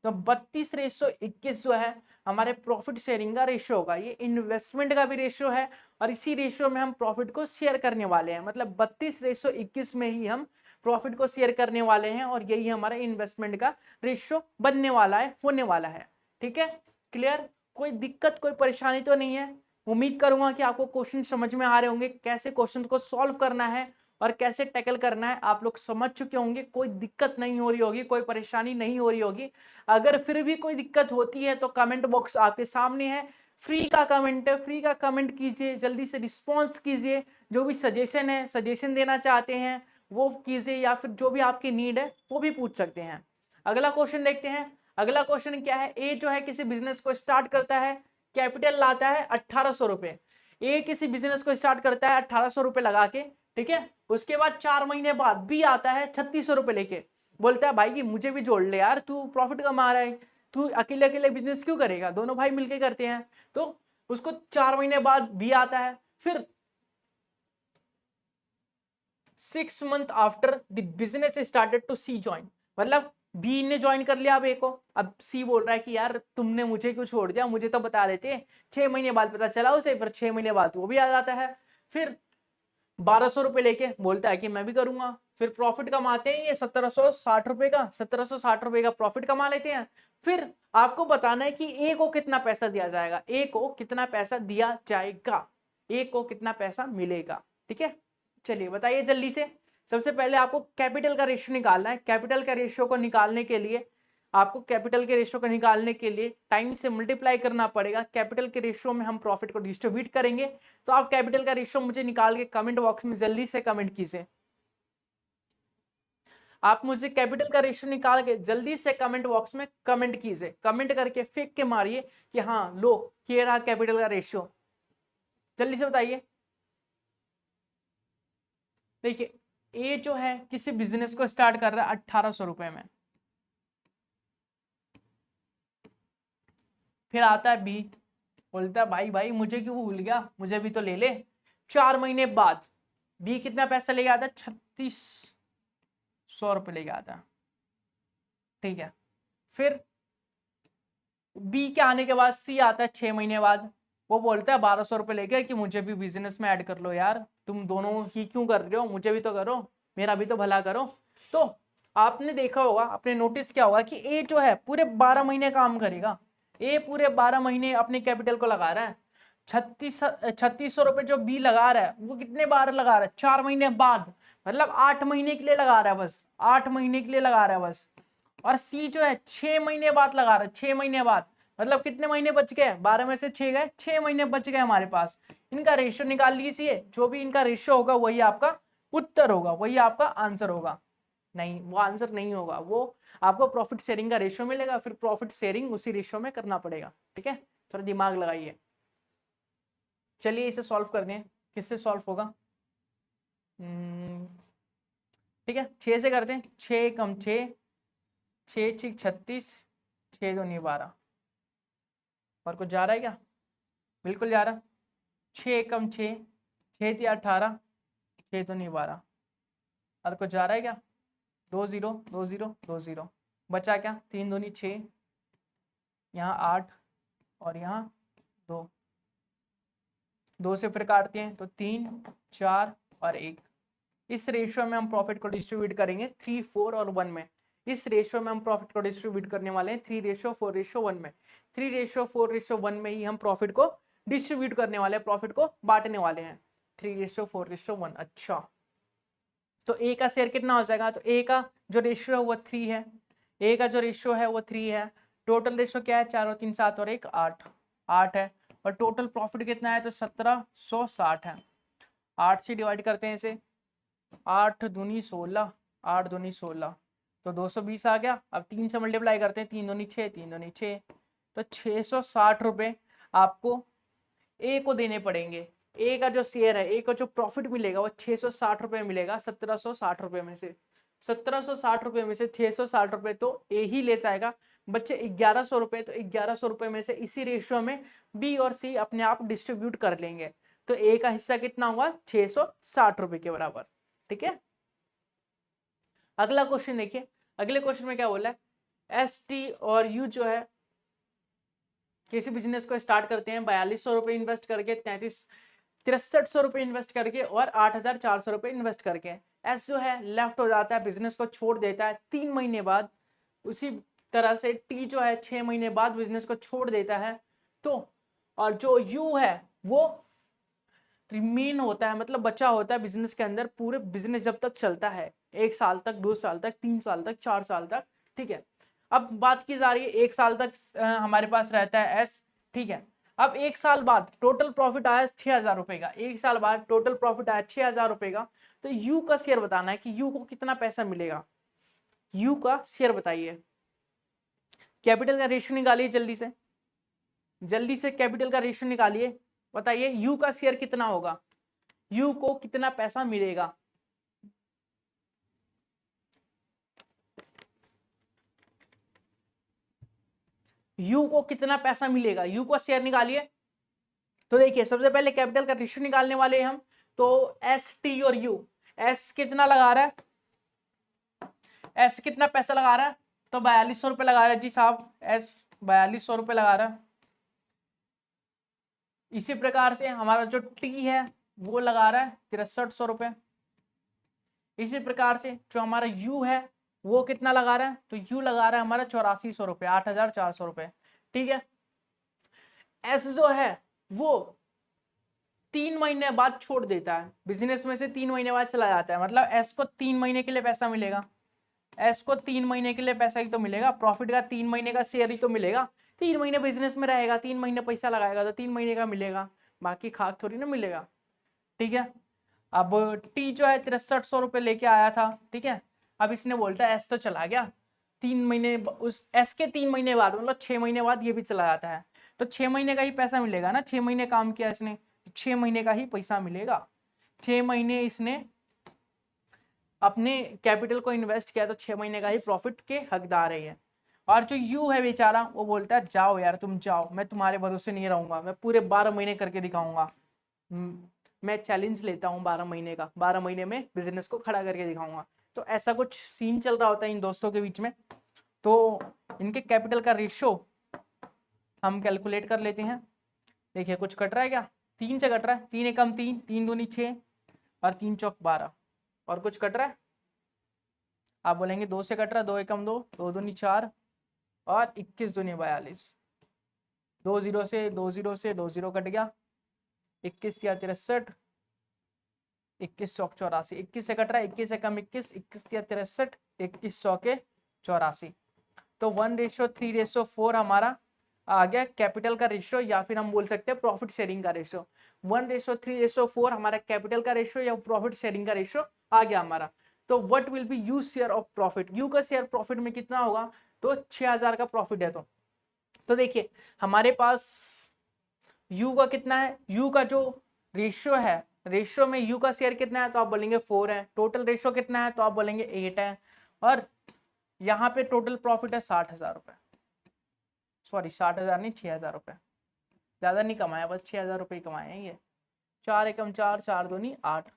तो 32:21 जो है हमारे प्रॉफिट शेयरिंग का रेशियो होगा। ये इन्वेस्टमेंट का भी रेशियो है, और इसी रेशियो में हम प्रॉफिट को शेयर करने वाले हैं, मतलब 32:21 में ही हम प्रॉफिट को शेयर करने वाले हैं, और यही हमारा इन्वेस्टमेंट का रेशियो बनने वाला है, होने वाला है। ठीक है, क्लियर? कोई दिक्कत कोई परेशानी तो नहीं है? उम्मीद करूंगा कि आपको क्वेश्चन समझ में आ रहे होंगे, कैसे क्वेश्चन को सॉल्व करना है और कैसे टैकल करना है आप लोग समझ चुके होंगे। कोई दिक्कत नहीं हो रही होगी, कोई परेशानी नहीं हो रही होगी। अगर फिर भी कोई दिक्कत होती है तो कमेंट बॉक्स आपके सामने है, फ्री का कमेंट है, फ्री का कमेंट कीजिए, जल्दी से रिस्पॉन्स कीजिए। जो भी सजेशन है, सजेशन देना चाहते हैं वो कीजिए, या फिर जो भी आपकी नीड है वो भी पूछ सकते हैं। अगला क्वेश्चन देखते हैं। अगला क्वेश्चन क्या है, ए जो है किसी बिजनेस को स्टार्ट करता है, कैपिटल लाता है 1,800 रुपए। ए किसी बिजनेस को स्टार्ट करता है 1,800 रुपए लगा के, ठीक है। उसके बाद 4 महीने बाद बी आता है 3,600 रुपए लेके, बोलता है भाई कि मुझे भी जोड़ ले यार, तू प्रॉफिट कमा रहा है, तू अकेले अकेले बिजनेस क्यों करेगा, दोनों भाई मिलके करते हैं। तो उसको 4 महीने बाद बी आता है। फिर 6 months after the business started to C join, मतलब बी ने ज्वाइन कर लिया अब ए को। अब सी बोल रहा है कि यार तुमने मुझे क्यों छोड़ दिया, मुझे तो बता देते। 6 महीने बाद पता चला उसे, फिर 6 महीने बाद वो भी आ जाता है। फिर 1,200 रुपए लेके बोलता है कि मैं भी करूंगा। फिर प्रॉफिट कमाते हैं ये 1,760 रुपए का, 1,760 रुपए का प्रॉफिट कमा लेते हैं। फिर आपको बताना है कि ए को कितना पैसा दिया जाएगा, ए को कितना पैसा दिया जाएगा, ए को कितना पैसा मिलेगा। ठीक है, चलिए बताइए जल्दी से। सबसे पहले आपको कैपिटल का रेशियो निकालना है। कैपिटल का रेशियो को निकालने के लिए आपको कैपिटल के रेशियो को निकालने के लिए टाइम से मल्टीप्लाई करना पड़ेगा। कैपिटल के रेशियो में हम प्रॉफिट को डिस्ट्रीब्यूट करेंगे। तो आप कैपिटल का रेशियो मुझे निकाल के कमेंट बॉक्स में जल्दी से कमेंट कीजिए। आप मुझे कैपिटल का रेशियो निकाल के जल्दी से कमेंट बॉक्स में कमेंट कीजिए। कमेंट करके फेंक के मारिए कि हाँ लो ये रहा कैपिटल का रेशियो, जल्दी से बताइए। देखिए ए जो है किसी बिजनेस को स्टार्ट कर रहा है 1,800 रुपए में। फिर आता है बी, बोलता है भाई भाई मुझे क्यों भूल गया, मुझे भी तो ले ले। 4 महीने बाद बी कितना पैसा लेके आता है, 3600 रुपये लेके आता है, ठीक है। फिर बी के आने के बाद सी आता है 6 महीने बाद, वो बोलता है 1200 रुपये लेके कि मुझे भी बिजनेस में ऐड कर लो यार, तुम दोनों ही क्यों कर रहे हो, मुझे भी तो करो, मेरा भी तो भला करो। तो आपने देखा होगा, आपने नोटिस किया होगा कि ए जो है पूरे 12 महीने काम करेगा, ए पूरे 12 महीने अपनी कैपिटल को लगा रहा है। 3600 रुपये जो बी लगा रहा है वो कितने बार लगा रहा है, 4 महीने बाद, मतलब 8 महीने के लिए लगा रहा है बस, 8 महीने के लिए लगा रहा है बस। और सी जो है 6 महीने बाद लगा रहा है, 6 महीने बाद, मतलब कितने महीने बच गए, 12 में से 6 गए, 6 महीने बच गए हमारे पास। इनका रेशियो निकाल लीजिए, जो भी इनका रेशियो होगा वही आपका उत्तर होगा, वही आपका आंसर होगा। नहीं, वो आंसर नहीं होगा, वो आपको प्रॉफिट शेयरिंग का रेशियो मिलेगा, फिर प्रॉफिट शेयरिंग उसी रेशियो में करना पड़ेगा, ठीक है। थोड़ा दिमाग लगाइए। चलिए इसे सॉल्व कर दें, किससे सॉल्व होगा, ठीक है 6 से करते हैं। 6 कम 6, 6 6 36, 6 2 नहीं 12, और कुछ जा रहा है क्या, बिल्कुल जा रहा। 6 कम 6, 6 3 18, 6 2 नहीं 12, और कुछ जा रहा है क्या, 2 0 2 0 2 0, बचा क्या, 3 2 नहीं 6, यहाँ 8 और यहाँ 2, 2 से फिर काटते हैं तो 3 4 और 1। इस रेशियो में हम प्रॉफिट को डिस्ट्रीब्यूट करेंगे 3 4 और 1 में। इस रेशियो में हम प्रॉफिट को डिस्ट्रीब्यूट करने वाले हैं 3:4:1 में। 3:4:1 में ही हम प्रॉफिट को डिस्ट्रीब्यूट करने वाले हैं, प्रॉफिट को बांटने वाले हैं 3:4:1। अच्छा, तो ए का शेयर कितना हो जाएगा, तो ए का जो रेशियो है वो 3 है, ए का जो रेशियो है वो 3 है। टोटल रेशियो क्या है, 4 और 3 7 और 1 8, 8 है। और टोटल प्रॉफिट कितना है, तो 1760 है। 8 से डिवाइड करते हैं इसे, 8 दूनी 16, 8 दूनी 16, तो 220 आ गया। अब 3 से मल्टीप्लाई करते हैं, 3 दूनी 6, 3 दूनी 6, तो 660 रुपये आपको ए को देने पड़ेंगे। ए का जो शेयर है, ए का जो प्रॉफिट मिलेगा वो 660 रुपये मिलेगा 1760 रुपये में से। 1760 रुपये में से 660 रुपये तो ए ही ले जाएगा, बच्चे 1100 रुपये। तो 1100 रुपये में से इसी रेशियो में बी और सी अपने आप डिस्ट्रीब्यूट कर लेंगे, तो ए का हिस्सा कितना हुआ, 660 रुपये के बराबर, ठीक है। अगला क्वेश्चन देखिए, अगले क्वेश्चन में क्या बोला है, एस टी और यू जो है किसी बिजनेस को स्टार्ट करते हैं 4200 रुपये इन्वेस्ट करके, 6300 रुपये इन्वेस्ट करके और 8400 रुपये इन्वेस्ट करके। एस जो है लेफ्ट हो जाता है, बिजनेस को छोड़ देता है 3 महीने बाद। उसी तरह से टी जो है 6 महीने बाद बिजनेस को छोड़ देता है। तो और जो यू है वो रिमेन होता है, मतलब बचा होता है बिजनेस के अंदर, पूरे बिजनेस जब तक चलता है, 1 साल तक, 2 साल तक, 3 साल तक, 4 साल तक, ठीक है। अब बात की जा रही है 1 साल तक हमारे पास रहता है एस, ठीक है। अब 1 साल बाद टोटल प्रॉफिट आया 6000 रुपए का, 1 साल बाद टोटल प्रॉफिट आया 6000 रुपए का। तो यू का शेयर बताना है कि यू को कितना पैसा मिलेगा, यू का शेयर बताइए। कैपिटल का रेशियो निकालिए जल्दी से, जल्दी से कैपिटल का रेशियो निकालिए, बताइए यू का शेयर कितना होगा, यू को कितना पैसा मिलेगा। यू को कितना पैसा मिलेगा, यू का शेयर निकालिए। तो देखिए सबसे पहले कैपिटल का रेशियो निकालने वाले हैं हम, तो एस टी और यू, एस कितना लगा रहा है, एस कितना पैसा लगा रहा है, तो 4200 रुपये लगा रहा है जी साहब, एस 4200 रुपये लगा रहा है। इसी प्रकार से हमारा जो टी है वो लगा रहा है 6300 रुपये। इसी प्रकार से जो हमारा यू है वो कितना लगा रहा है, तो यू लगा रहा है हमारा 8400 रुपये, 8400 रुपये, ठीक है। एस जो है वो 3 महीने बाद छोड़ देता है बिजनेस में से, 3 महीने बाद चला जाता है, मतलब एस को 3 महीने के लिए पैसा मिलेगा, एस को 3 महीने के लिए पैसा ही तो मिलेगा, प्रॉफिट का 3 महीने का शेयर ही तो मिलेगा। 3 महीने बिजनेस में रहेगा, 3 महीने पैसा लगाएगा तो 3 महीने का मिलेगा, बाकी खाक थोड़ी ना मिलेगा, ठीक है। अब टी जो है 6300 रुपये लेके आया था, ठीक है। अब इसने बोलता है एस तो चला गया 3 महीने, उस एस के 3 महीने बाद मतलब 6 महीने बाद ये भी चला जाता है, तो 6 महीने का ही पैसा मिलेगा ना, 6 महीने काम किया इसने, 6 महीने का ही पैसा मिलेगा। 6 महीने इसने अपने कैपिटल को इन्वेस्ट किया तो 6 महीने का ही प्रॉफिट के हकदार है। और जो यू है बेचारा वो बोलता है जाओ यार तुम जाओ, मैं तुम्हारे भरोसे नहीं रहूंगा, मैं पूरे 12 महीने करके दिखाऊंगा। मैं चैलेंज लेता हूँ 12 महीने का, 12 महीने में बिजनेस को खड़ा करके दिखाऊंगा। तो ऐसा कुछ सीन चल रहा होता है इन दोस्तों के बीच में। तो इनके कैपिटल का रेशो हम कैलकुलेट कर लेते हैं। देखिए कुछ कट रहा है क्या, 3 से कट रहा है, 3 एकम 3, 3 दूनी 6 और 3 चौक 12। और कुछ कट रहा है, आप बोलेंगे 2 से कट रहा है, 2 एकम 2, 2 दूनी 4 और 21 दूनी 42। 2 0 से 2 0 से 2 0 कट गया, 21 या 63, 21 चौक 84, 21 से कट रहा है, 21 एकम 21, 21 या 63, 21 100 के 84। तो 1:3:4 हमारा आ गया कैपिटल का रेशियो, या फिर हम बोल सकते हैं प्रॉफिट शेयरिंग का रेशियो। 1:3:4 हमारा कैपिटल का रेशियो या प्रॉफिट शेयरिंग का रेशियो आ गया हमारा। तो what will B you share of profit, you का शेयर प्रॉफिट में कितना होगा, तो 6000 का प्रॉफिट है। तो देखिए हमारे पास यू का कितना है, यू का जो रेशियो है, रेशियो में यू का शेयर कितना है, तो आप बोलेंगे 4 है। टोटल रेशियो कितना है, तो आप बोलेंगे 8 है। और यहाँ पे टोटल प्रॉफिट है 60,000 रुपये, सॉरी 60,000 नहीं 6,000 रुपये, ज़्यादा नहीं कमाया, बस 6,000 रुपये कमाए हैं ये। 4 एकम 4, 4 दूनी 8,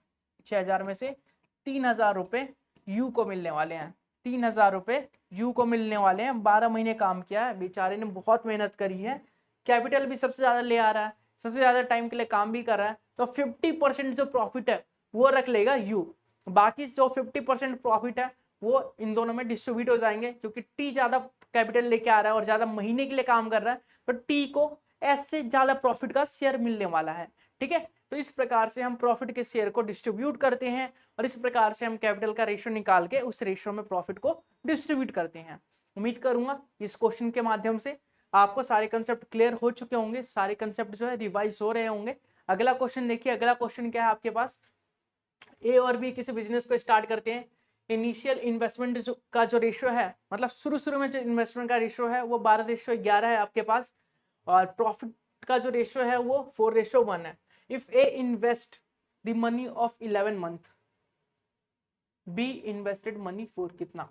6,000 में से 3,000 रुपये यू को मिलने वाले हैं। 3,000 रुपये यू को मिलने वाले हैं। 12 महीने काम किया है बेचारे ने, बहुत मेहनत करी है, कैपिटल भी सबसे ज़्यादा ले आ रहा है, सबसे ज़्यादा टाइम के लिए काम भी कर रहा है। तो 50% जो प्रॉफिट है वो रख लेगा यू, बाकी जो 50% प्रॉफिट है वो इन दोनों में डिस्ट्रीब्यूट हो जाएंगे, क्योंकि टी ज़्यादा कैपिटल लेके आ रहा है और ज़्यादा महीने के लिए काम कर रहा है, तो टी को ऐसे ज़्यादा प्रॉफिट का शेयर मिलने वाला है। ठीक है, तो इस प्रकार से हम प्रॉफिट के शेयर को डिस्ट्रीब्यूट करते हैं और इस प्रकार से हम कैपिटल का रेशियो निकाल के उस रेशियो में प्रॉफिट को डिस्ट्रीब्यूट करते हैं। उम्मीद करूंगा इस क्वेश्चन के माध्यम से आपको सारे कंसेप्ट क्लियर हो चुके होंगे, सारे कंसेप्ट जो है रिवाइज हो रहे होंगे। अगला क्वेश्चन देखिए, अगला क्वेश्चन क्या है आपके पास, ए और बी किसी बिजनेस को स्टार्ट करते हैं। इनिशियल इन्वेस्टमेंट का जो रेशियो है, मतलब शुरू में जो इन्वेस्टमेंट का रेशियो है वो 12:11 है आपके पास, और प्रॉफिट का जो रेशियो है वो 4:1 है। If A invest the money of 11 month, be invested money for कितना।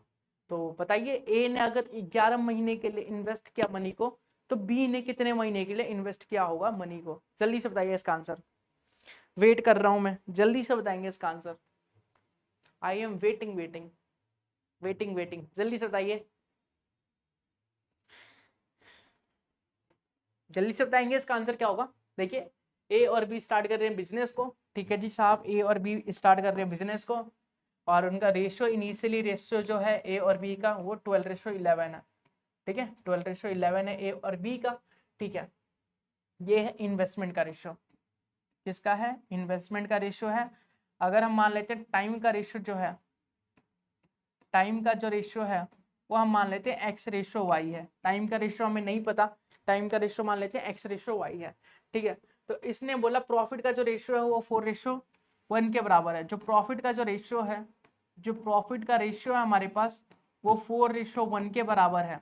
तो बताइए, ए ने अगर 11 महीने के लिए इन्वेस्ट किया मनी को, तो बी ने कितने महीने के लिए इन्वेस्ट किया होगा मनी को, जल्दी से बताइए इसका आंसर। वेट कर रहा हूं मैं, जल्दी से बताएंगे इसका answer. I am waiting waiting waiting waiting, जल्दी से बताइए, जल्दी से बताएंगे इसका आंसर क्या होगा। देखिए ए और बी स्टार्ट कर रहे हैं बिजनेस को, ठीक है जी साहब, ए और बी स्टार्ट कर रहे हैं बिजनेस को, और उनका रेशियो, इनिशियली रेशियो जो है ए और बी का वो 12:11 है। ठीक है, 12:11 है ए और बी का। ठीक है, ये है इन्वेस्टमेंट का रेशियो, किसका है, इन्वेस्टमेंट का रेशियो है। अगर हम मान लेते हैं टाइम का रेशियो जो है, टाइम का जो रेशियो है वो हम मान लेते हैं x/y है। टाइम का रेशियो हमें नहीं पता, टाइम का रेशियो मान लेते हैं x/y है। ठीक है, तो इसने बोला प्रॉफिट का जो रेशियो है वो 4:1 के बराबर है। जो प्रॉफिट का जो रेशियो है, जो प्रॉफिट का रेशियो है हमारे पास वो 4:1 के बराबर है।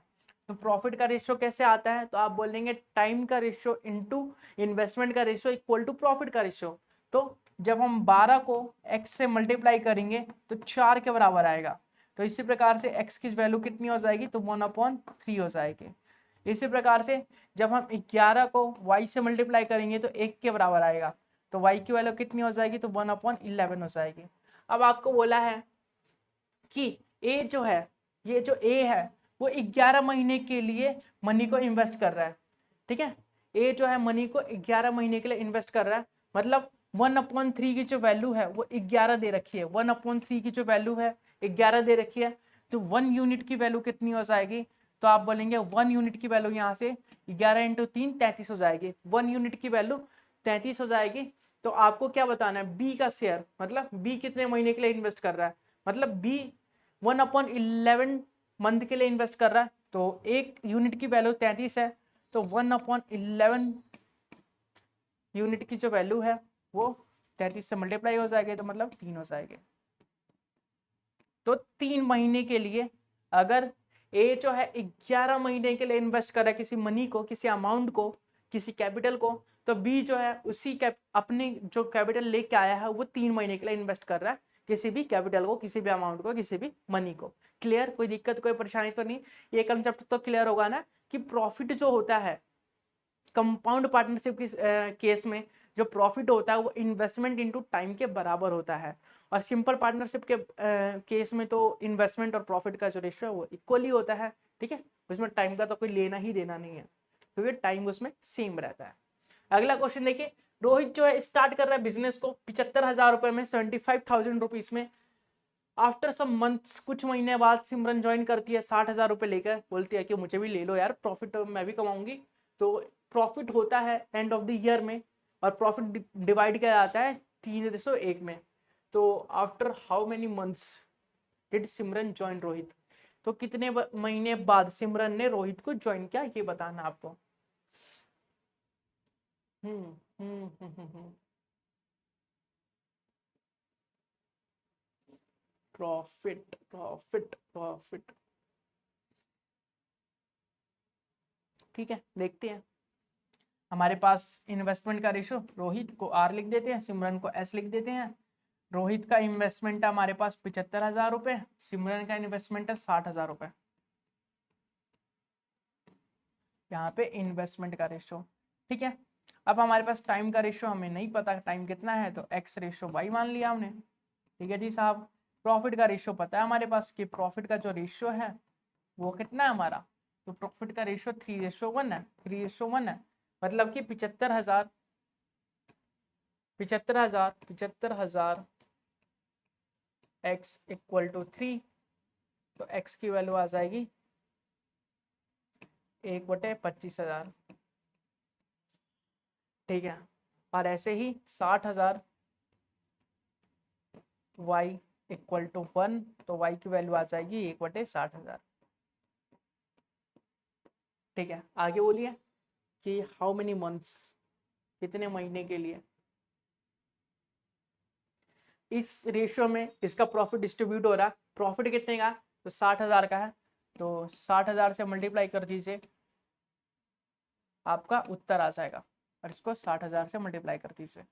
तो प्रॉफिट का रेशियो कैसे आता है, तो आप बोलेंगे टाइम का रेशियो इंटू इन्वेस्टमेंट का रेशियो इक्वल टू प्रॉफिट का रेशियो। तो जब हम 12 को x से मल्टीप्लाई करेंगे तो 4 के बराबर आएगा। तो इसी प्रकार से x की वैल्यू कितनी हो जाएगी, तो 1/3 हो जाएगी। इसी प्रकार से जब हम 11 को y से मल्टीप्लाई करेंगे तो 1 के बराबर आएगा, तो y की वैल्यू कितनी हो जाएगी, तो 1/11 हो जाएगी। अब आपको बोला है कि a जो है, ये जो a है वो 11 महीने के लिए मनी को इन्वेस्ट कर रहा है। ठीक है, a जो है मनी को 11 महीने के लिए इन्वेस्ट कर रहा है, मतलब 1/3 की जो वैल्यू है वो 11 दे रखी है। 1/3 की जो वैल्यू है 11 दे रखी है, तो 1 यूनिट की वैल्यू कितनी हो जाएगी, तो आप बोलेंगे 1 यूनिट की वैल्यू यहाँ से 11 × 3 33 हो जाएगी। 1 यूनिट की वैल्यू 33 हो जाएगी। तो आपको क्या बताना है, बी का शेयर, मतलब बी कितने महीने के लिए इन्वेस्ट कर रहा है, मतलब बी 1/11 मंथ के लिए इन्वेस्ट कर रहा है। तो 1 यूनिट की वैल्यू 33 है, तो 1/11 यूनिट की जो वैल्यू है वो 33 से मल्टीप्लाई हो जाएगी, तो मतलब 3 हो जाएगी। तो 3 महीने के लिए अगर ए जो है 11 महीने के लिए इन्वेस्ट कर रहा है किसी मनी को, किसी अमाउंट को, किसी कैपिटल को, तो बी जो है उसी अपने जो कैपिटल लेके आया है वो 3 महीने के लिए इन्वेस्ट कर रहा है किसी भी कैपिटल को, किसी भी अमाउंट को, किसी भी मनी को। क्लियर? कोई दिक्कत कोई परेशानी तो नहीं? ये कंसेप्ट तो क्लियर होगा ना कि प्रॉफिट जो होता है कंपाउंड पार्टनरशिप की केस में, जो प्रॉफिट होता है वो इन्वेस्टमेंट इनटू टाइम के बराबर होता है, और सिंपल पार्टनरशिप के केस में तो इन्वेस्टमेंट और प्रॉफिट का जो रेशियो है वो इक्वली होता है। ठीक है, उसमें टाइम का तो कोई लेना ही देना नहीं है, क्योंकि टाइम उसमें सेम रहता है। अगला क्वेश्चन देखिए, रोहित जो है स्टार्ट कर रहा है बिजनेस को 75,000 रुपए में, 75,000 रुपीज में। आफ्टर सम मंथ्स, कुछ महीने बाद सिमरन ज्वाइन करती है 60,000 रुपए लेकर, बोलती है कि मुझे भी ले लो यार, प्रॉफिट मैं भी कमाऊंगी। तो प्रॉफिट होता है एंड ऑफ द ईयर में, और प्रॉफिट डिवाइड किया जाता है 3:1 में। तो after how many months did Simran join Rohit? तो कितने महीने बाद सिमरन ने रोहित को ज्वाइन किया, ये बताना आपको। हम्म हम्म हम्म हम्म प्रॉफिट प्रॉफिट प्रॉफिट। ठीक है, देखते हैं। हमारे पास इन्वेस्टमेंट का रेशो, रोहित को आर लिख देते हैं, सिमरन को एस लिख देते हैं। रोहित का इन्वेस्टमेंट है हमारे पास 75,000 रुपए, सिमरन का इन्वेस्टमेंट है 60,000 रुपए। यहाँ पे इन्वेस्टमेंट का रेशो। ठीक है, अब हमारे पास टाइम का रेशो हमें नहीं पता टाइम कितना है, तो एक्स रेशो वाई मान लिया हमने। ठीक है जी साहब। प्रॉफिट का रेशो पता है हमारे पास कि प्रॉफिट का जो रेशो है वो कितना है हमारा, तो प्रॉफिट का रेशो 3:1 है, 3:1 है। मतलब कि 75,000 75,000 75,000 एक्स इक्वल टू 3, तो एक्स की वैल्यू आ जाएगी 1/25,000। ठीक है, और ऐसे ही 60,000 y इक्वल टू 1, तो y की वैल्यू आ जाएगी 1/60,000। ठीक है, आगे बोलिए कि हाउ मेनी मंथ्स, कितने महीने के लिए इस रेशियो में इसका प्रॉफिट डिस्ट्रीब्यूट हो रहा है। प्रॉफिट कितने का, तो 60,000 का है, तो 60,000 से मल्टीप्लाई कर दीजिए, आपका उत्तर आ जाएगा। और इसको 60,000 से मल्टीप्लाई कर दीजिए,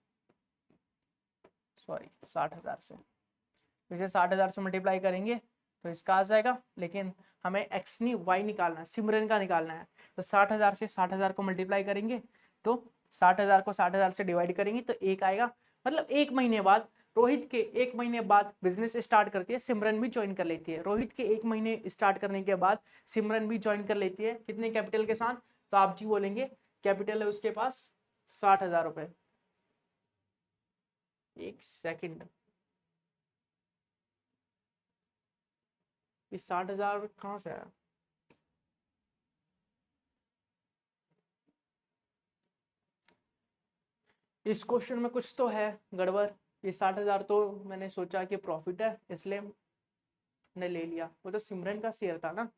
सॉरी 60,000 से, इसे 60,000 से मल्टीप्लाई करेंगे तो इसका आ जाएगा, लेकिन हमें एक्स नहीं वाई निकालना है, सिमरन का निकालना है। तो 60,000 से 60,000 को मल्टीप्लाई करेंगे, तो 60,000 को 60,000 से डिवाइड करेंगे तो 1 आएगा। मतलब 1 महीने बाद, रोहित के 1 महीने बाद बिजनेस स्टार्ट करती है, सिमरन भी ज्वाइन कर लेती है। रोहित के 1 महीने स्टार्ट करने के बाद सिमरन भी ज्वाइन कर लेती है, कितने कैपिटल के साथ, तो आप जी बोलेंगे कैपिटल है उसके पास 60,000 रुपए। एक सेकंड, ये 60,000 कहाँ से आया? इस क्वेश्चन में कुछ तो है गड़बड़। ये 60,000 तो मैंने सोचा कि प्रॉफिट है इसलिए मैंने ले लिया, वो तो सिमरन का शेयर था ना।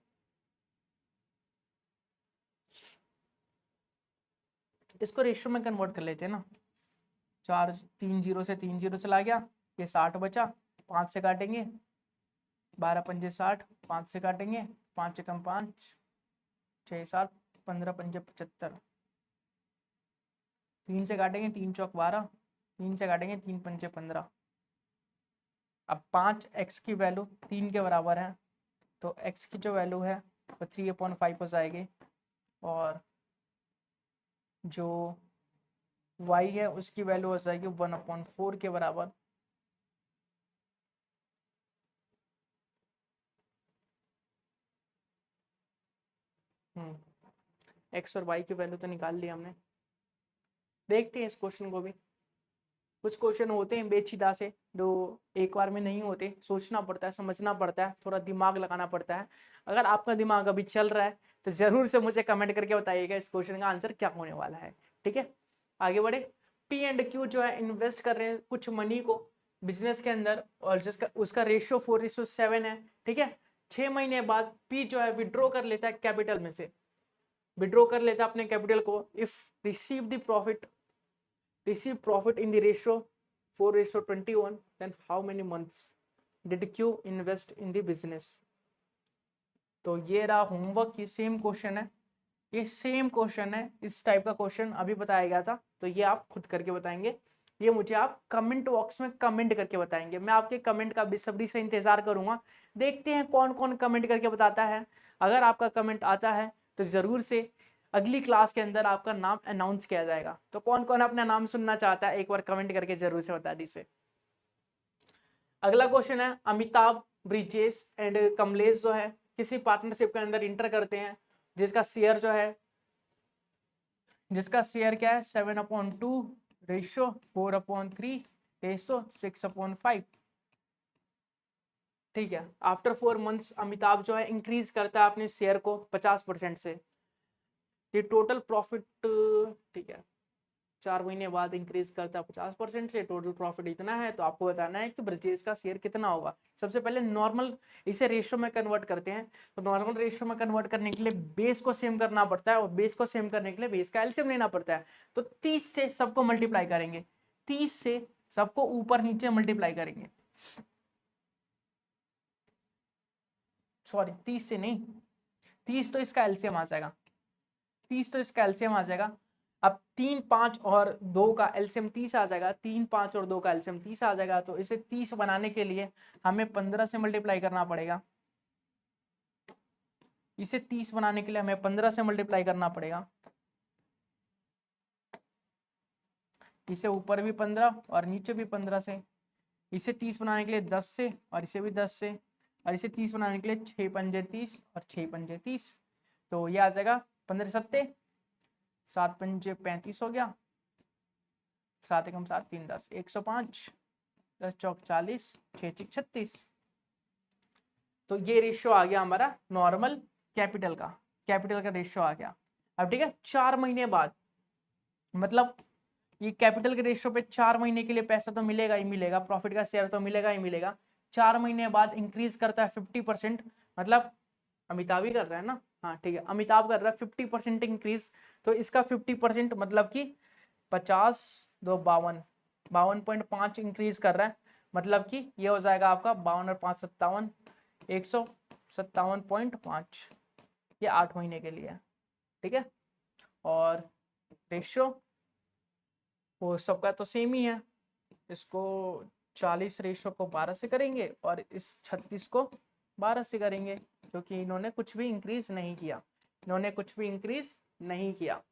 इसको रेशियो में कन्वर्ट कर लेते हैं ना। 3 0 से 3 0 चला गया, ये 60 बचा, 5 से काटेंगे, 12 पंजे 60, 5 से काटेंगे, 5 एकम 5, 6 7, 15 पंजे 75, 3 से काटेंगे, 3 चौक 12, 3 से काटेंगे, 3 पंजे 15। अब 5 एक्स की वैल्यू 3 के बराबर है, तो एक्स की जो वैल्यू है वो 3/5 हो जाएगी, और जो y है उसकी वैल्यू हो जाएगी 1/4 के बराबर। x और y की वैल्यू तो निकाल ली हमने। देखते हैं इस क्वेश्चन को भी। कुछ क्वेश्चन होते हैं बेचीदा से, जो एक बार में नहीं होते, सोचना पड़ता है, समझना पड़ता है, थोड़ा दिमाग लगाना पड़ता है। अगर आपका दिमाग अभी चल रहा है तो जरूर से मुझे कमेंट करके बताइएगा इस क्वेश्चन का आंसर क्या होने वाला है। ठीक है, आगे बढ़े। P&Q जो है इन्वेस्ट कर रहे हैं कुछ मनी को बिजनेस के अंदर, और जिसका उसका रेशियो 4:7 है। ठीक है, 6 महीने बाद P जो है विड्रॉ कर लेता है कैपिटल में से, विड्रॉ कर लेता है अपने कैपिटल को। If receive profit in the ratio 4:21, then how many months did Q invest in the business? तो ये रहा होमवर्क, ये सेम क्वेश्चन है, ये सेम क्वेश्चन है, इस टाइप का क्वेश्चन अभी बताया गया था, तो ये आप खुद करके बताएंगे। ये मुझे आप कमेंट बॉक्स में कमेंट करके बताएंगे। मैं आपके कमेंट का बेसब्री से इंतजार करूंगा। देखते हैं कौन कौन कमेंट करके बताता है। अगर आपका कमेंट आता है तो जरूर से अगली क्लास के अंदर आपका नाम अनाउंस किया जाएगा। तो कौन कौन अपना नाम सुनना चाहता है एक बार कमेंट करके जरूर से बता दीजिए। अगला क्वेश्चन है, अमिताभ, ब्रिजेश एंड कमलेश जो है किसी पार्टनरशिप के अंदर इंटर करते हैं जिसका शेयर क्या है 7/2 रेशियो 4/3 रेशियो 6/5। ठीक है, आफ्टर 4 मंथ्स अमिताभ जो है इंक्रीज करता है अपने शेयर को 50% से। ये टोटल प्रॉफिट, ठीक है, 4 महीने बाद इंक्रीज करता है 50% से, टोटल प्रॉफिट इतना है। तो आपको बताना है कि ब्रजेश का शेयर कितना होगा। सबसे पहले नॉर्मल इसे रेशियो में कन्वर्ट करते हैं। तो नॉर्मल रेशियो में कन्वर्ट करने के लिए बेस को सेम करना पड़ता है, और बेस को सेम करने के लिए बेस का एलसीएम लेना पड़ता है। तो 30 से सबको मल्टीप्लाई करेंगे, 30 से सबको ऊपर नीचे मल्टीप्लाई करेंगे, सॉरी 30 से नहीं, 30 तो इसका एलसीएम आ जाएगा, 30 तो इसका एलसीएम आ जाएगा। अब 3, 5 और 2 का एलसीएम 30 आ जाएगा, 3, 5 और 2 का एलसीएम 30 आ जाएगा। तो इसे 30 बनाने के लिए हमें 15 से मल्टीप्लाई करना पड़ेगा। इसे 30 बनाने के लिए हमें 15 से मल्टीप्लाई करना पड़ेगा। इसे ऊपर भी 15 और नीचे भी 15 से। इसे 30 बनाने के लिए 10 से, और इसे भी 10 से, और इसे 30 बनाने के लिए 6 पंजे 30 और 6 पंजे 30। तो ये आ जाएगा 15 सत्ते 7 पंजे 35 हो गया, 7 एकम 7 3 10 105, 10 चौक 40, 6 चिक 36। तो ये रेशियो आ गया हमारा नॉर्मल कैपिटल का रेशियो आ गया। अब ठीक है, 4 महीने बाद, मतलब ये कैपिटल के रेशियो पे 4 महीने के लिए पैसा तो मिलेगा ही मिलेगा, प्रॉफिट का शेयर तो मिलेगा ही मिलेगा। 4 महीने बाद इंक्रीज करता है 50%, मतलब अमिताभ ही कर रहा है ना, हाँ ठीक है, अमिताभ कर रहा है 50% इंक्रीज। तो इसका 50% मतलब कि 50 2 52, 52.5 इंक्रीज कर रहा है। मतलब कि ये हो जाएगा आपका 52 और 5 57, 157.5। ये 8 महीने के लिए है, ठीक है। और रेशियो वो सबका तो सेम ही है। इसको 40 रेशियो को 12 से करेंगे, और इस 36 को 12 से करेंगे, क्योंकि इन्होंने कुछ भी इंक्रीज नहीं किया,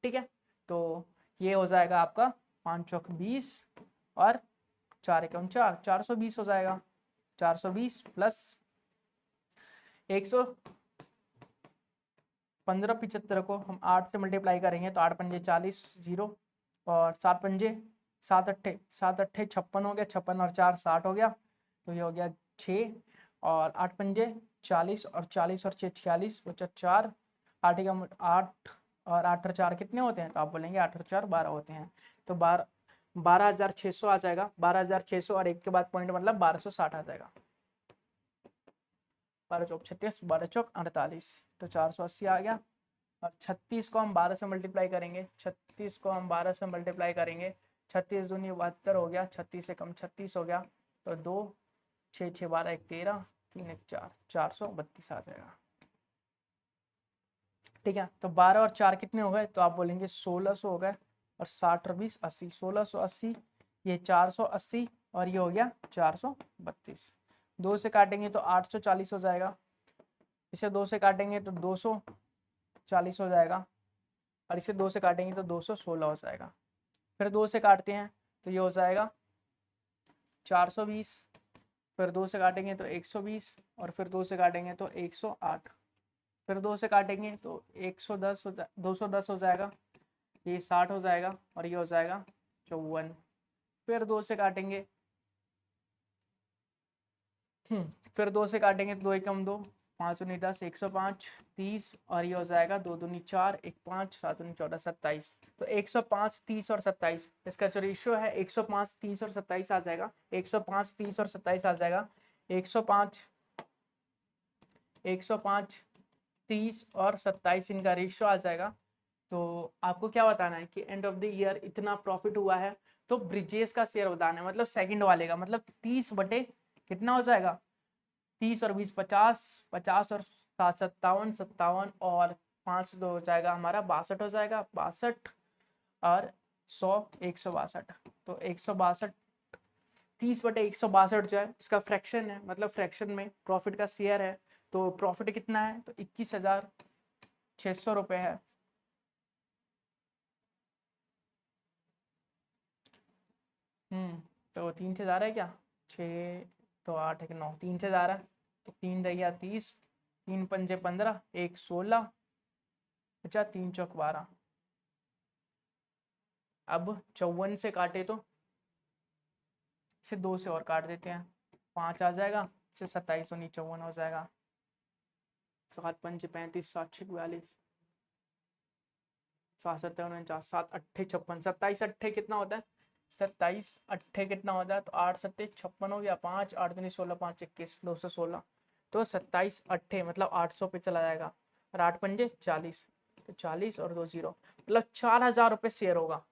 ठीक है। तो ये हो जाएगा आपका 5 चौक 20 और 4 एकम 4, 420 हो जाएगा। 420 प्लस 115 75 को हम 8 से मल्टीप्लाई करेंगे, तो 8 पंजे 40 0, और 7 पंजे 7 अट्ठे 56 हो गया, 56 और 4 60 हो गया। तो ये हो गया 6, और 8 पंजे 40 और 40 और 6 46 बचा 4, 8 एकम 8 और 8 और 4 कितने होते हैं, तो आप बोलेंगे 8 और 4 12 होते हैं। तो 12,600 आ जाएगा, 12,600 और 1 के बाद पॉइंट मतलब 1260 आ जाएगा। 12 चौक 36, 12 चौक 48, तो 480 आ गया। और 36 को हम 12 से मल्टीप्लाई करेंगे, 36 को हम 12 से मल्टीप्लाई करेंगे, 36 दूनी 72 हो गया, 36 से कम 36 हो गया। तो 2 6 6 12 1 13 3 1 4, 432 आ जाएगा, ठीक है। तो 12 और 4 कितने हो गए, तो आप बोलेंगे 1600 हो गए, और 60 और 20 80, 1680, ये 480, और ये हो गया 432। 2 से काटेंगे तो 840 हो जाएगा, इसे 2 से काटेंगे तो 240 हो जाएगा, और इसे 2 से काटेंगे तो 216 हो जाएगा। फिर 2 से काटते हैं तो ये हो जाएगा 420, फिर 2 से काटेंगे तो 120, और फिर 2 से काटेंगे तो 108, फिर 2 से काटेंगे तो 110 210 हो जाएगा, ये 60 हो जाएगा, और ये हो जाएगा 54। फिर 2 से काटेंगे, फिर 2 से काटेंगे तो 2 एकम 2, 5 दूनी 10, 105 30, और ये हो जाएगा 2 दूनी 4 1 5 7 दूनी 14 27। तो 105 30 और 27, इसका जो रेशियो है 105 30 और 27 आ जाएगा, 105 30 और 27 आ जाएगा, 105 30 और 27 इनका रेशियो आ जाएगा। तो आपको क्या बताना है कि एंड ऑफ द ईयर इतना प्रॉफिट हुआ है, तो ब्रिजेश का शेयर बताना है, मतलब सेकंड वाले का, मतलब 30 बटे कितना हो जाएगा, 30 और 20 50, 50 और 7 57, 57 और 5 2 हो जाएगा हमारा 62 हो जाएगा, 62 और 100 162, तो 162 30/162 जो है इसका फ्रैक्शन है, मतलब फ्रैक्शन में प्रॉफिट का शेयर है। तो प्रॉफिट कितना है, तो 21,600 रुपये है। तो 3 से जा रहा है क्या, 6 तो 8 1 9, 3 से जा रहा है, तो 3 दहिया 30, 3 पंजे 15, 1 16, अच्छा 3 चौक 12। अब 54 से काटे तो इसे 2 से और काट देते हैं, 5 आ जाएगा, इसे 27 19 54 हो जाएगा। 7 पंजे 35, 7 6 42, 7 7 49, 7 8 56, 27 8 कितना होता है, 27 8 कितना होता है, तो 8 7 56 हो गया, 5 8 दूनी 16, 5 21, 216, तो 27 8 मतलब 800 पे चला जाएगा, और 8 पंजे 40, तो 40 और 2 0, मतलब 4,000 रुपये शेयर होगा।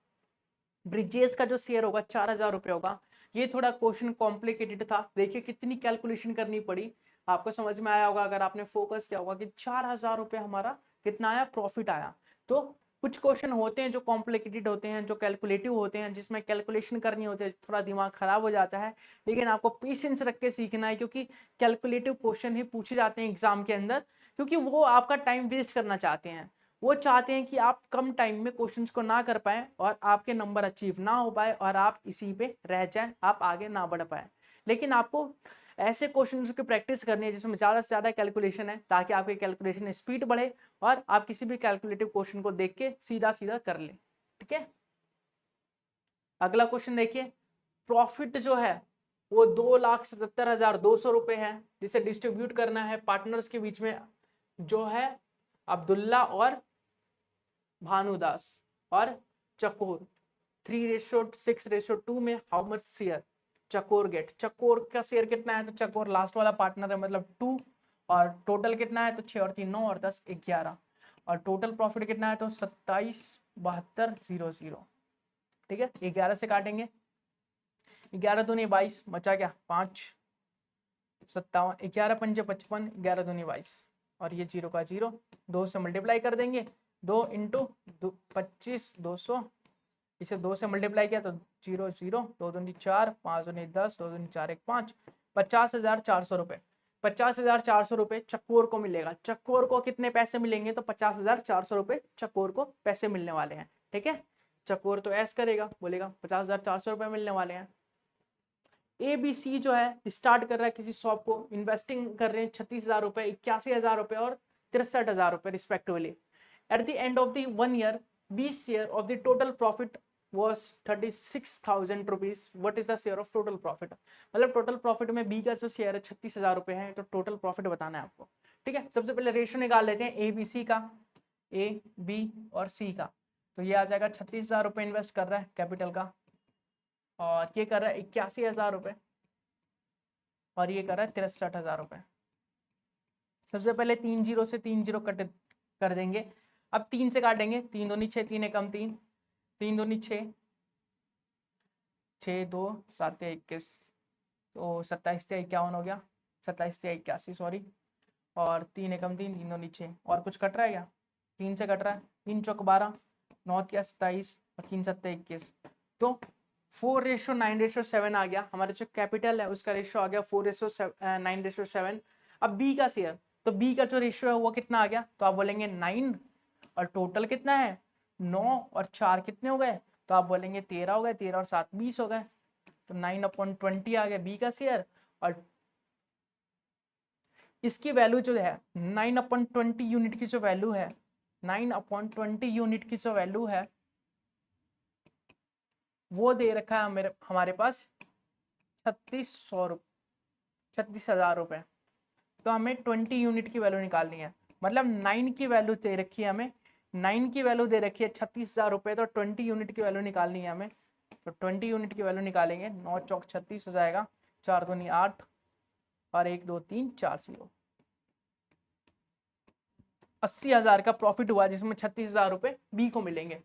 ब्रिजेस का जो शेयर होगा 4,000 रुपये होगा। ये थोड़ा क्वेश्चन कॉम्प्लिकेटेड था, देखिए कितनी कैलकुलेशन करनी पड़ी, आपको समझ में आया होगा अगर आपने फोकस किया होगा कि 4,000 रुपये हमारा कितना आया, प्रॉफिट आया। तो कुछ क्वेश्चन होते हैं जो कॉम्प्लिकेटेड होते हैं, जो कैलकुलेटिव होते हैं, जिसमें कैलकुलेशन करनी होती है, थोड़ा दिमाग खराब हो जाता है, लेकिन आपको पेशेंस रख के सीखना है, क्योंकि कैलकुलेटिव क्वेश्चन ही पूछे जाते हैं एग्जाम के अंदर, क्योंकि वो आपका टाइम वेस्ट करना चाहते हैं। वो चाहते हैं कि आप कम टाइम में क्वेश्चंस को ना कर पाएं और आपके नंबर अचीव ना हो पाए और आप इसी पे रह जाएं, आप आगे ना बढ़ पाए। लेकिन आपको ऐसे क्वेश्चंस की प्रैक्टिस करनी है जिसमें ज़्यादा से ज़्यादा कैलकुलेशन है, ताकि आपकी कैलकुलेशन स्पीड बढ़े और आप किसी भी कैलकुलेटिव क्वेश्चन को देख के सीधा सीधा कर लें। ठीक है, अगला क्वेश्चन देखिए। प्रॉफिट जो है वो 2,77,200 रुपये है, जिसे डिस्ट्रीब्यूट करना है पार्टनर्स के बीच में, जो है अब्दुल्ला और भानुदास और चकोर। 3:6:2 में हाउ मच शेयर चकोर गेट, चकोर का शेयर कितना है, तो चकोर लास्ट वाला पार्टनर है, मतलब 2, और टोटल कितना है, तो 6 और 3 9 और 10 11, और टोटल प्रॉफिट कितना है, तो 27,72,00। ठीक है, 11 से काटेंगे, 11 दूनी 22, बचा क्या 5 57, 11 पंजे 55, 11 दूनी 22, और ये 0 का 0, 2 से मल्टीप्लाई कर देंगे, 2 इंटू 25 200, इसे 2 से मल्टीप्लाई किया तो 0 0, 2 दूनी 4, 5 दूनी 10, 2 दूनी 4 1 5, 50,400 रुपये। 50,400 रुपये चकोर को मिलेगा। चकोर को कितने पैसे मिलेंगे, तो 50,400 रुपये चकोर को पैसे मिलने वाले हैं। ठीक है, चकोर तो ऐस करेगा, बोलेगा 50,400 रुपये मिलने वाले हैं। ABC जो है स्टार्ट कर रहा है किसी शॉप को, इन्वेस्टिंग कर रहे हैं 36,000 रुपये, 81,000 रुपये और 63,000 रुपये respectively. Eight the end of the 1 year B share of the total profit was 36,000 rupees. What is the share of total profit? मतलब टोटल प्रॉफिट में B का जो शेयर है 36,000 रुपये है, तो टोटल प्रॉफिट बताना है आपको। ठीक है, सबसे पहले रेशियो निकाल लेते हैं ABC का, A B और C का। तो ये आ जाएगा 36,000 रुपये इन्वेस्ट कर रहा है कैपिटल का, और ये कर रहा है 81,000 रुपये, और ये कर रहा है 63,000 रुपये। सबसे पहले 3 0 से 3 0 कट कर देंगे। अब 3 से काटेंगे, 3 दूनी 6, 3 एकम 3, 3 दूनी 6, 6 2 7 21, तो 27 51 हो गया, 27 81 सॉरी, और 3 एकम 3, 3 दूनी 6, और कुछ कट रहा है क्या, 3 से कट रहा है, 3 चौक 12, 9 क्या 27, और 3 7 21, तो 4:9:7 आ गया। हमारा जो कैपिटल है उसका रेशियो आ गया 4:9:7। अब B का शेयर, तो B का जो रेशियो है वो कितना आ गया, तो आप बोलेंगे 9, और टोटल कितना है 9 और 4 कितने हो गए, तो आप बोलेंगे 13 हो गए, 13 और 7 20 हो गए, तो 9/20 आ गया B का शेयर। और इसकी वैल्यू जो है 9/20 यूनिट की जो वैल्यू है, 9/20 यूनिट की जो वैल्यू है वो दे रखा है हमारे पास 36,000 रुपये। तो हमें 20 यूनिट की वैल्यू निकालनी है, मतलब 9 की वैल्यू दे रखी है हमें, 9 की वैल्यू दे रखी है 36,000 रुपये, तो 20 यूनिट की वैल्यू निकालनी है हमें। तो 20 यूनिट की वैल्यू निकालेंगे, 9 चौक 36 हो जाएगा, 4 दूनी 8, और 1 2 3 4 0, 80,000 का प्रॉफिट हुआ, जिसमें 36,000 रुपये B को मिलेंगे,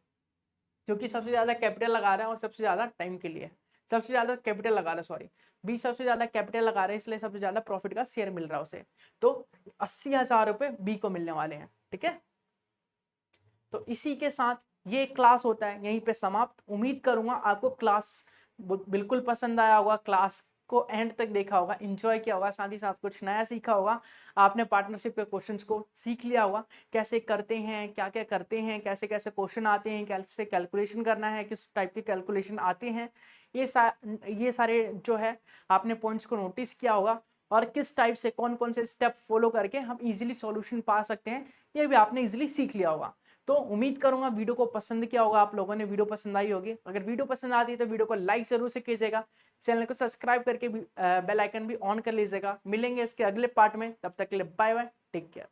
क्योंकि सबसे ज़्यादा कैपिटल लगा रहा है और सबसे ज़्यादा टाइम के लिए, सबसे ज़्यादा कैपिटल लगा रहा है, सॉरी B सबसे ज़्यादा कैपिटल लगा रहा है, इसलिए सबसे ज़्यादा प्रॉफिट का शेयर मिल रहा है उसे। तो 80,000 रुपये B को मिलने वाले हैं। ठीक है, तो इसी के साथ ये क्लास होता है यहीं पे समाप्त। उम्मीद करूंगा आपको क्लास बिल्कुल पसंद आया होगा, क्लास को एंड तक देखा होगा, एंजॉय किया होगा, साथ ही साथ कुछ नया सीखा होगा। आपने पार्टनरशिप के क्वेश्चंस को सीख लिया होगा, कैसे करते हैं, क्या क्या करते हैं, कैसे कैसे क्वेश्चन आते हैं, कैसे कैलकुलेशन करना है, किस टाइप के कैलकुलेशन आते हैं, ये सारे जो है आपने पॉइंट्स को नोटिस किया होगा। और किस टाइप से कौन कौन से स्टेप फॉलो करके हम इजीली सॉल्यूशन पा सकते हैं, ये भी आपने इजीली सीख लिया होगा। तो उम्मीद करूंगा वीडियो को पसंद किया होगा आप लोगों ने, वीडियो पसंद आई होगी। अगर वीडियो पसंद आती है तो वीडियो को लाइक जरूर से कीजिएगा, चैनल को सब्सक्राइब करके भी बेल आइकन भी ऑन कर लीजिएगा। मिलेंगे इसके अगले पार्ट में, तब तक के लिए बाय बाय, टेक केयर।